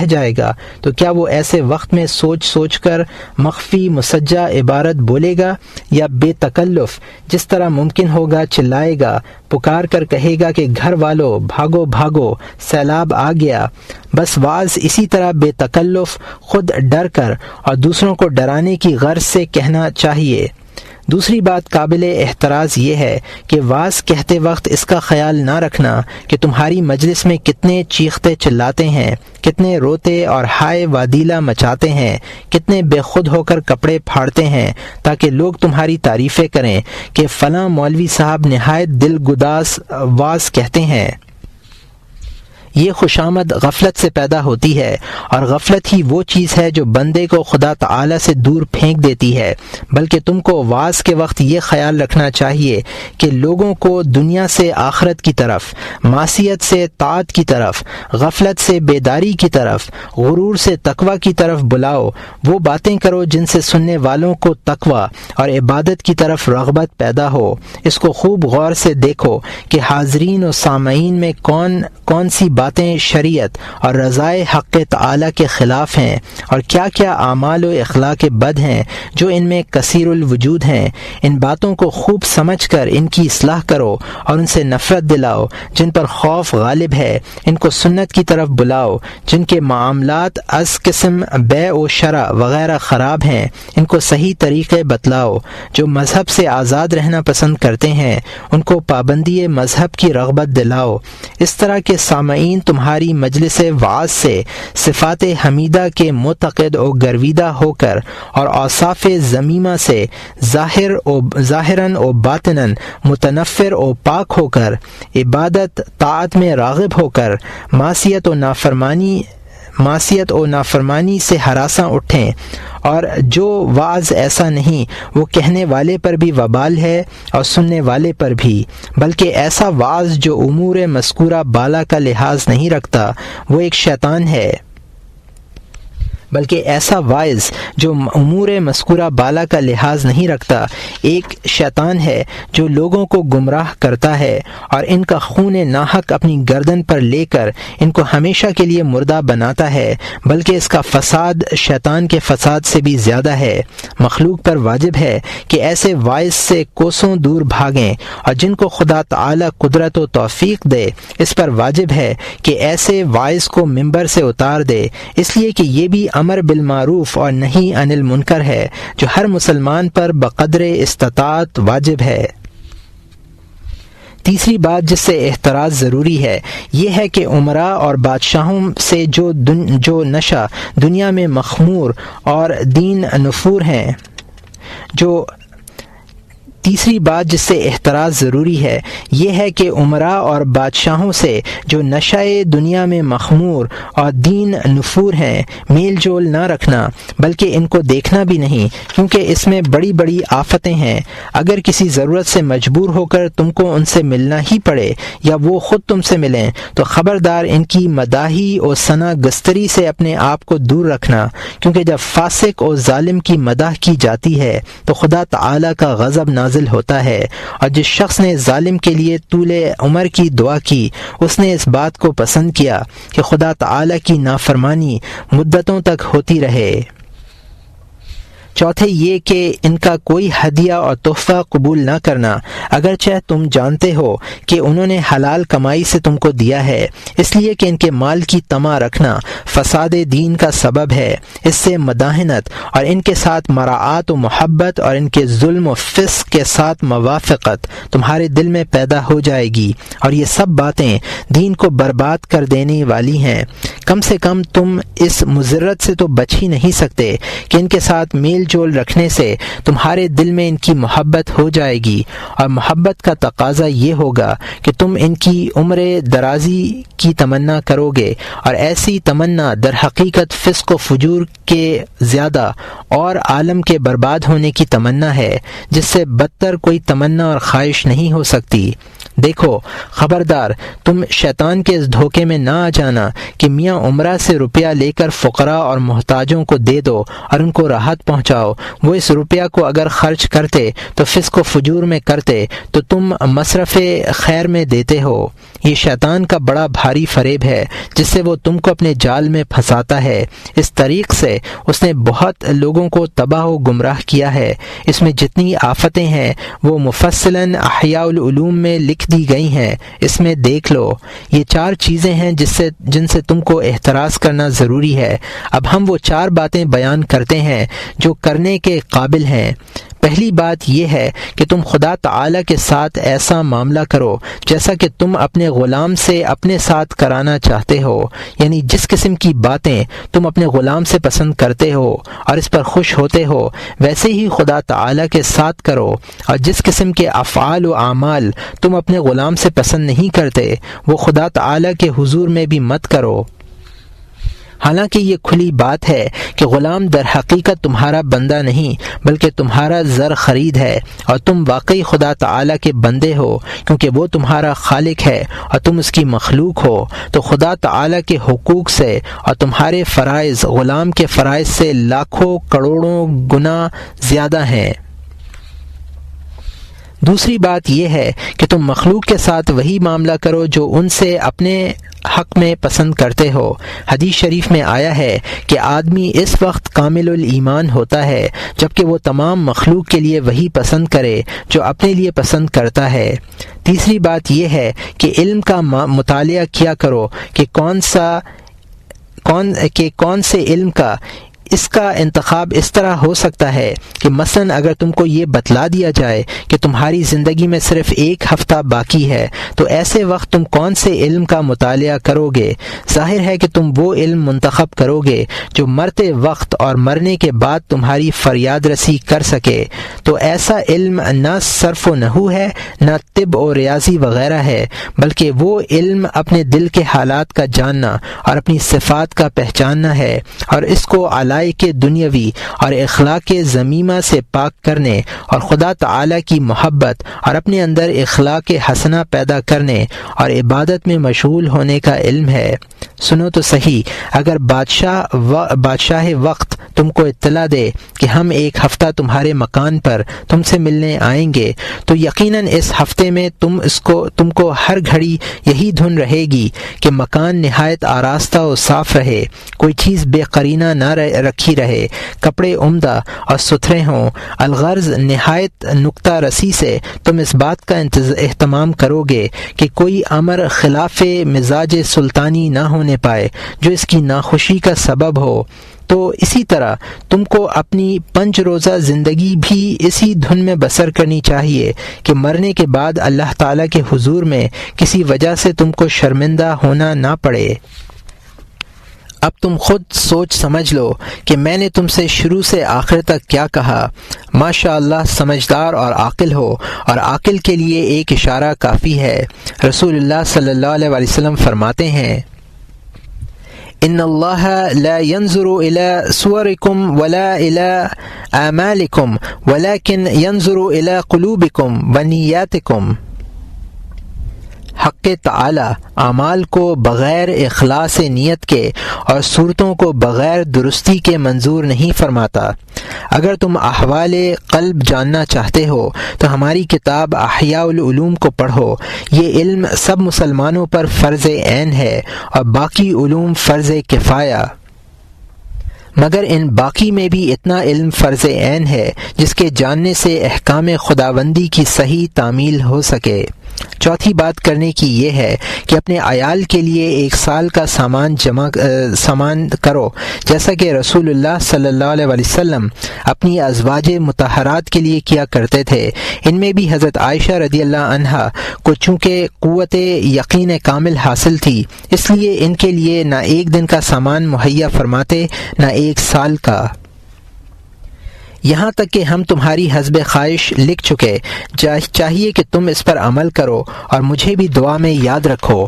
جائے گا، تو کیا وہ ایسے وقت میں سوچ کر مخفی مسجع عبارت بولے گا، یا بے تکلف جس طرح ممکن ہوگا چلائے گا، پکار کر کہے گا کہ گھر والو بھاگو بھاگو، سیلاب آ گیا؟ بس واعظ اسی طرح بے تکلف خود ڈر کر اور دوسروں کو ڈرانے کی غرض سے کہنا چاہیے۔ دوسری بات قابل احتراز یہ ہے کہ واعظ کہتے وقت اس کا خیال نہ رکھنا کہ تمہاری مجلس میں کتنے چیختے چلاتے ہیں، کتنے روتے اور ہائے وادیلا مچاتے ہیں، کتنے بے خود ہو کر کپڑے پھاڑتے ہیں تاکہ لوگ تمہاری تعریفیں کریں کہ فلاں مولوی صاحب نہایت دل گداز واعظ کہتے ہیں۔ یہ خوشامد غفلت سے پیدا ہوتی ہے، اور غفلت ہی وہ چیز ہے جو بندے کو خدا تعالی سے دور پھینک دیتی ہے۔ بلکہ تم کو واعظ کے وقت یہ خیال رکھنا چاہیے کہ لوگوں کو دنیا سے آخرت کی طرف، معصیت سے طاعت کی طرف، غفلت سے بیداری کی طرف، غرور سے تقوی کی طرف بلاؤ۔ وہ باتیں کرو جن سے سننے والوں کو تقوی اور عبادت کی طرف رغبت پیدا ہو۔ اس کو خوب غور سے دیکھو کہ حاضرین و سامعین میں کون سی باتیں شریعت اور رضائے حق تعالی کے خلاف ہیں، اور کیا کیا اعمال و اخلاق بد ہیں جو ان میں کثیر الوجود ہیں۔ ان باتوں کو خوب سمجھ کر ان کی اصلاح کرو اور ان سے نفرت دلاؤ جن پر خوف غالب ہے۔ ان کو سنت کی طرف بلاؤ جن کے معاملات از قسم بیع و شرع وغیرہ خراب ہیں، ان کو صحیح طریقے بتلاؤ۔ جو مذہب سے آزاد رہنا پسند کرتے ہیں ان کو پابندی مذہب کی رغبت دلاؤ۔ اس طرح کے سامعین تمہاری مجلس وعظ سے صفات حمیدہ کے معتقد و گرویدہ ہو کر اور اوصاف ذمیمہ سے ظاہراً و باطناً متنفر و پاک ہو کر، عبادت طاعت میں راغب ہو کر، معصیت و نافرمانی سے ہراساں اٹھیں۔ اور جو واعظ ایسا نہیں، وہ کہنے والے پر بھی وبال ہے اور سننے والے پر بھی، بلکہ ایسا واعظ جو امور مذکورہ بالا کا لحاظ نہیں رکھتا وہ ایک شیطان ہے۔ بلکہ ایسا واعظ جو امور مذکورہ بالا کا لحاظ نہیں رکھتا ایک شیطان ہے جو لوگوں کو گمراہ کرتا ہے اور ان کا خون ناحق اپنی گردن پر لے کر ان کو ہمیشہ کے لیے مردہ بناتا ہے، بلکہ اس کا فساد شیطان کے فساد سے بھی زیادہ ہے۔ مخلوق پر واجب ہے کہ ایسے واعظ سے کوسوں دور بھاگیں، اور جن کو خدا تعالی قدرت و توفیق دے اس پر واجب ہے کہ ایسے واعظ کو ممبر سے اتار دے، اس لیے کہ یہ بھی امر بالمعروف اور نہی عن المنکر ہے جو ہر مسلمان پر بقدر استطاعت واجب ہے۔ تیسری بات جس سے احتراز ضروری ہے یہ ہے کہ عمراء اور بادشاہوں سے جو نشہ دنیا میں مخمور اور دین نفور ہیں، تیسری بات جس سے احتراز ضروری ہے یہ ہے کہ عمراء اور بادشاہوں سے جو نشہ دنیا میں مخمور اور دین نفور ہیں میل جول نہ رکھنا، بلکہ ان کو دیکھنا بھی نہیں، کیونکہ اس میں بڑی بڑی آفتیں ہیں۔ اگر کسی ضرورت سے مجبور ہو کر تم کو ان سے ملنا ہی پڑے یا وہ خود تم سے ملیں تو خبردار ان کی مداحی اور ثنا گستری سے اپنے آپ کو دور رکھنا، کیونکہ جب فاسق اور ظالم کی مداح کی جاتی ہے تو خدا تعالی کا غضب نازل ہوتا ہے، اور جس شخص نے ظالم کے لیے طول عمر کی دعا کی اس نے اس بات کو پسند کیا کہ خدا تعالی کی نافرمانی مدتوں تک ہوتی رہے۔ چوتھے یہ کہ ان کا کوئی ہدیہ اور تحفہ قبول نہ کرنا، اگرچہ تم جانتے ہو کہ انہوں نے حلال کمائی سے تم کو دیا ہے، اس لیے کہ ان کے مال کی طمع رکھنا فساد دین کا سبب ہے۔ اس سے مداحنت اور ان کے ساتھ مراعات و محبت اور ان کے ظلم و فسق کے ساتھ موافقت تمہارے دل میں پیدا ہو جائے گی، اور یہ سب باتیں دین کو برباد کر دینے والی ہیں۔ کم سے کم تم اس مضرت سے تو بچ ہی نہیں سکتے کہ ان کے ساتھ میل جول رکھنے سے تمہارے دل میں ان کی محبت ہو جائے گی، اور محبت کا تقاضا یہ ہوگا کہ تم ان کی عمر درازی کی تمنا کرو گے، اور ایسی تمنا در حقیقت فسق و فجور کے زیادہ اور عالم کے برباد ہونے کی تمنا ہے، جس سے بدتر کوئی تمنا اور خواہش نہیں ہو سکتی۔ دیکھو خبردار، تم شیطان کے اس دھوکے میں نہ آ جانا کہ میاں عمرہ سے روپیہ لے کر فقراء اور محتاجوں کو دے دو اور ان کو راحت پہنچاؤ، وہ اس روپیہ کو اگر خرچ کرتے تو فسق و فجور میں کرتے تو تم مصرف خیر میں دیتے ہو۔ یہ شیطان کا بڑا بھاری فریب ہے جس سے وہ تم کو اپنے جال میں پھنساتا ہے۔ اس طریق سے اس نے بہت لوگوں کو تباہ و گمراہ کیا ہے۔ اس میں جتنی آفتیں ہیں وہ مفصلاً احیاء العلوم میں لکھ دی گئی ہیں، اس میں دیکھ لو۔ یہ 4 چیزیں ہیں جن سے تم کو احتراز کرنا ضروری ہے۔ اب ہم وہ 4 باتیں بیان کرتے ہیں جو کرنے کے قابل ہیں۔ پہلی بات یہ ہے کہ تم خدا تعالی کے ساتھ ایسا معاملہ کرو جیسا کہ تم اپنے غلام سے اپنے ساتھ کرانا چاہتے ہو، یعنی جس قسم کی باتیں تم اپنے غلام سے پسند کرتے ہو اور اس پر خوش ہوتے ہو، ویسے ہی خدا تعالی کے ساتھ کرو، اور جس قسم کے افعال و اعمال تم اپنے غلام سے پسند نہیں کرتے وہ خدا تعالی کے حضور میں بھی مت کرو۔ حالانکہ یہ کھلی بات ہے کہ غلام در حقیقت تمہارا بندہ نہیں بلکہ تمہارا زر خرید ہے، اور تم واقعی خدا تعالی کے بندے ہو کیونکہ وہ تمہارا خالق ہے اور تم اس کی مخلوق ہو۔ تو خدا تعالی کے حقوق سے اور تمہارے فرائض غلام کے فرائض سے لاکھوں کروڑوں گنا زیادہ ہیں۔ دوسری بات یہ ہے کہ تم مخلوق کے ساتھ وہی معاملہ کرو جو ان سے اپنے حق میں پسند کرتے ہو۔ حدیث شریف میں آیا ہے کہ آدمی اس وقت کامل الایمان ہوتا ہے جبکہ وہ تمام مخلوق کے لیے وہی پسند کرے جو اپنے لیے پسند کرتا ہے۔ تیسری بات یہ ہے کہ علم کا مطالعہ کیا کرو کہ کون سے علم کا اس کا انتخاب اس طرح ہو سکتا ہے کہ مثلا اگر تم کو یہ بتلا دیا جائے کہ تمہاری زندگی میں صرف 1 ہفتہ باقی ہے تو ایسے وقت تم کون سے علم کا مطالعہ کرو گے؟ ظاہر ہے کہ تم وہ علم منتخب کرو گے جو مرتے وقت اور مرنے کے بعد تمہاری فریاد رسی کر سکے۔ تو ایسا علم نہ صرف و نحو ہے، نہ طب و ریاضی وغیرہ ہے، بلکہ وہ علم اپنے دل کے حالات کا جاننا اور اپنی صفات کا پہچاننا ہے، اور اس کو کے دنیاوی اور اخلاق ذمیمہ سے پاک کرنے اور خدا تعالی کی محبت اور اپنے اندر اخلاق حسنہ پیدا کرنے اور عبادت میں مشغول ہونے کا علم ہے۔ سنو تو صحیح، اگر بادشاہ وقت تم کو اطلاع دے کہ ہم 1 ہفتہ تمہارے مکان پر تم سے ملنے آئیں گے تو یقیناً اس ہفتے میں تم کو ہر گھڑی یہی دھن رہے گی کہ مکان نہایت آراستہ و صاف رہے، کوئی چیز بے قرینہ نہ رکھی رہے، کپڑے عمدہ اور ستھرے ہوں۔ الغرض نہایت نکتہ رسی سے تم اس بات کا اہتمام کرو گے کہ کوئی امر خلاف مزاج سلطانی نہ ہونے پائے جو اس کی ناخوشی کا سبب ہو۔ تو اسی طرح تم کو اپنی 5 روزہ زندگی بھی اسی دھن میں بسر کرنی چاہیے کہ مرنے کے بعد اللہ تعالیٰ کے حضور میں کسی وجہ سے تم کو شرمندہ ہونا نہ پڑے۔ اب تم خود سوچ سمجھ لو کہ میں نے تم سے شروع سے آخر تک کیا کہا۔ ماشاء اللہ سمجھدار اور عاقل ہو، اور عاقل کے لیے ایک اشارہ کافی ہے۔ رسول اللہ صلی اللہ علیہ وسلم فرماتے ہیں، ان اللہ لا ينظر الى صوركم ولا الى اعمالكم ولكن ينظر الى قلوبكم ونیاتكم۔ حق تعالی اعمال کو بغیر اخلاص نیت کے اور صورتوں کو بغیر درستی کے منظور نہیں فرماتا۔ اگر تم احوال قلب جاننا چاہتے ہو تو ہماری کتاب احیاء العلوم کو پڑھو۔ یہ علم سب مسلمانوں پر فرض عین ہے اور باقی علوم فرض کفایہ۔ مگر ان باقی میں بھی اتنا علم فرض عین ہے جس کے جاننے سے احکام خداوندی کی صحیح تعمیل ہو سکے۔ چوتھی بات کرنے کی یہ ہے کہ اپنے عیال کے لیے 1 سال کا سامان کرو، جیسا کہ رسول اللہ صلی اللہ علیہ وسلم اپنی ازواج مطہرات کے لیے کیا کرتے تھے۔ ان میں بھی حضرت عائشہ رضی اللہ عنہا کو چونکہ قوت یقین کامل حاصل تھی، اس لیے ان کے لیے نہ 1 دن کا سامان مہیا فرماتے نہ 1 سال کا۔ یہاں تک کہ ہم تمہاری حسب خواہش لکھ چکے، چاہیے کہ تم اس پر عمل کرو اور مجھے بھی دعا میں یاد رکھو۔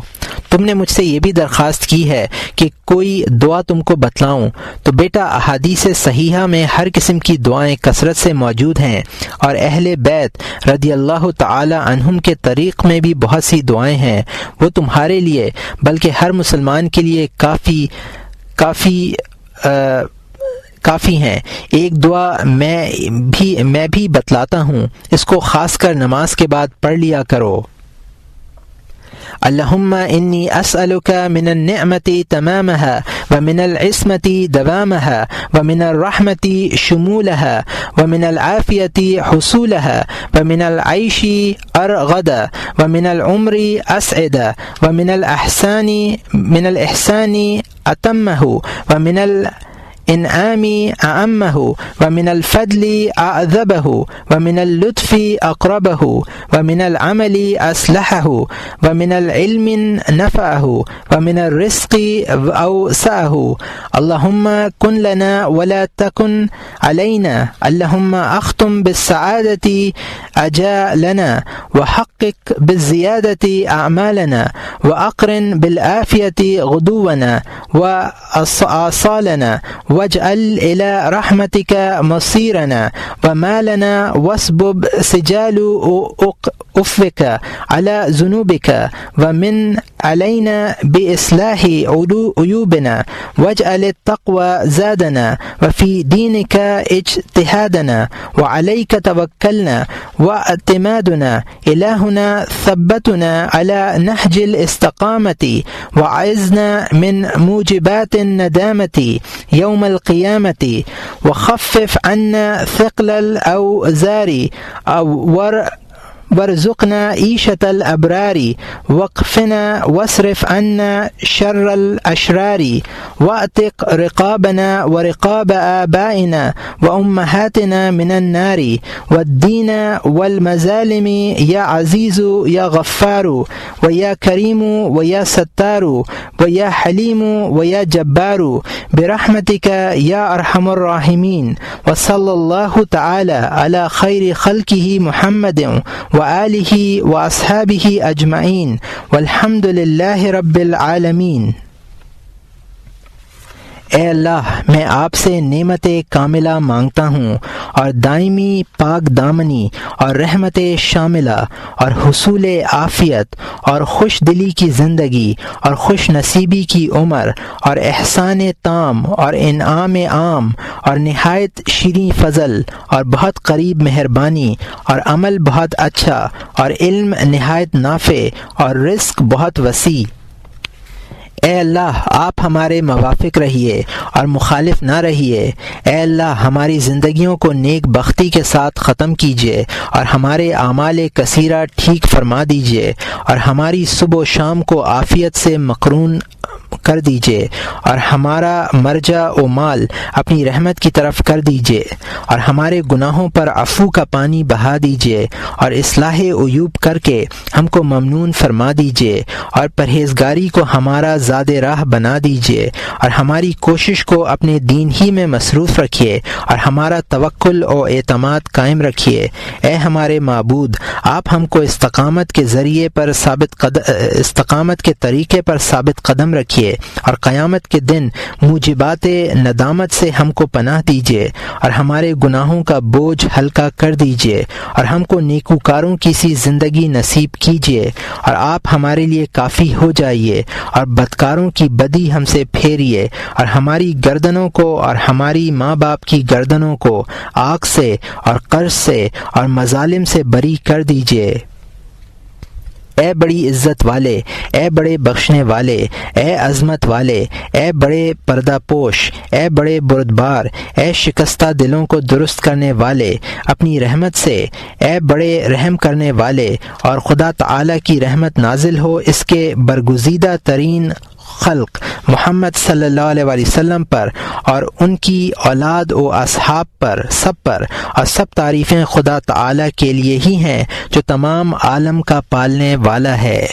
تم نے مجھ سے یہ بھی درخواست کی ہے کہ کوئی دعا تم کو بتلاؤں، تو بیٹا احادیث صحیحہ میں ہر قسم کی دعائیں کثرت سے موجود ہیں، اور اہل بیت رضی اللہ تعالی عنہم کے طریق میں بھی بہت سی دعائیں ہیں۔ وہ تمہارے لیے بلکہ ہر مسلمان کے لیے کافی ہیں۔ ایک دعا میں بھی بتلاتا ہوں، اس کو خاص کر نماز کے بعد پڑھ لیا کرو۔ اللہم انی اسألک من النعمت تمامها ومن العصمت دوامها ومن الرحمت شمولها ومن العافیت حصولها ومن العیش ارغدا ومن العمر اسعدا ومن الإحسان اتمه ومن الانعام اعمه ومن الفضل اعذبه ومن اللطف اقربه ومن العمل اصلحه ومن العلم نفعه ومن الرزق اوسعه اللهم كن لنا ولا تكن علينا اللهم اختم بالسعادة اجالنا وحقق بالزيادة اعمالنا واقرن بالعافية غدونا واصالنا واجعل إلى رحمتك مصيرنا ومالنا واسبب سجال عفوك على ذنوبك ومن علينا بإصلاح عيوبنا واجعل التقوى زادنا وفي دينك اجتهادنا وعليك توكلنا واعتمادنا إلهنا ثبتنا على نهج الاستقامة وعزنا من موجبات الندامة يوم القيامة وخفف عنا ثقل الأوزار وارزقنا عيشة الأبرار واقفنا واصرف عنا شر الأشرار واعتق رقابنا ورقاب آبائنا وأمهاتنا من النار والدين والمظالم يا عزيز يا غفار ويا كريم ويا ستار ويا حليم ويا جبار برحمتك يا أرحم الراحمين وصلى الله تعالى على خير خلقه محمد وآلہ واصحابہ اجمعین والحمد للہ رب العالمین۔ اے اللہ، میں آپ سے نعمت کاملہ مانگتا ہوں اور دائمی پاک دامنی اور رحمت شاملہ اور حصول عافیت اور خوش دلی کی زندگی اور خوش نصیبی کی عمر اور احسان تام اور انعام عام اور نہایت شیریں فضل اور بہت قریب مہربانی اور عمل بہت اچھا اور علم نہایت نافع اور رزق بہت وسیع۔ اے اللہ، آپ ہمارے موافق رہیے اور مخالف نہ رہیے۔ اے اللہ، ہماری زندگیوں کو نیک بختی کے ساتھ ختم کیجیے اور ہمارے اعمال کثیرہ ٹھیک فرما دیجیے اور ہماری صبح و شام کو عافیت سے مقرون کر دیجیے اور ہمارا مرجع و مال اپنی رحمت کی طرف کر دیجیے اور ہمارے گناہوں پر عفو کا پانی بہا دیجیے اور اصلاح عیوب کر کے ہم کو ممنون فرما دیجیے اور پرہیزگاری کو ہمارا زاد راہ بنا دیجیے اور ہماری کوشش کو اپنے دین ہی میں مصروف رکھیے اور ہمارا توکل و اعتماد قائم رکھیے۔ اے ہمارے معبود، آپ ہم کو استقامت کے طریقے پر ثابت قدم رکھیے اور قیامت کے دن موجبات ندامت سے ہم کو پناہ دیجیے اور ہمارے گناہوں کا بوجھ ہلکا کر دیجیے اور ہم کو نیکوکاروں کی سی زندگی نصیب کیجیے اور آپ ہمارے لیے کافی ہو جائیے اور بدکاروں کی بدی ہم سے پھیریے اور ہماری گردنوں کو اور ہماری ماں باپ کی گردنوں کو آگ سے اور قرض سے اور مظالم سے بری کر دیجیے۔ اے بڑی عزت والے، اے بڑے بخشنے والے، اے عظمت والے، اے بڑے پردہ پوش، اے بڑے بردبار، اے شکستہ دلوں کو درست کرنے والے، اپنی رحمت سے اے بڑے رحم کرنے والے، اور خدا تعالی کی رحمت نازل ہو اس کے برگزیدہ ترین خلق محمد صلی اللہ علیہ وسلم پر اور ان کی اولاد و اصحاب پر، سب پر، اور سب تعریفیں خدا تعالی کے لیے ہی ہیں جو تمام عالم کا پالنے والا ہے۔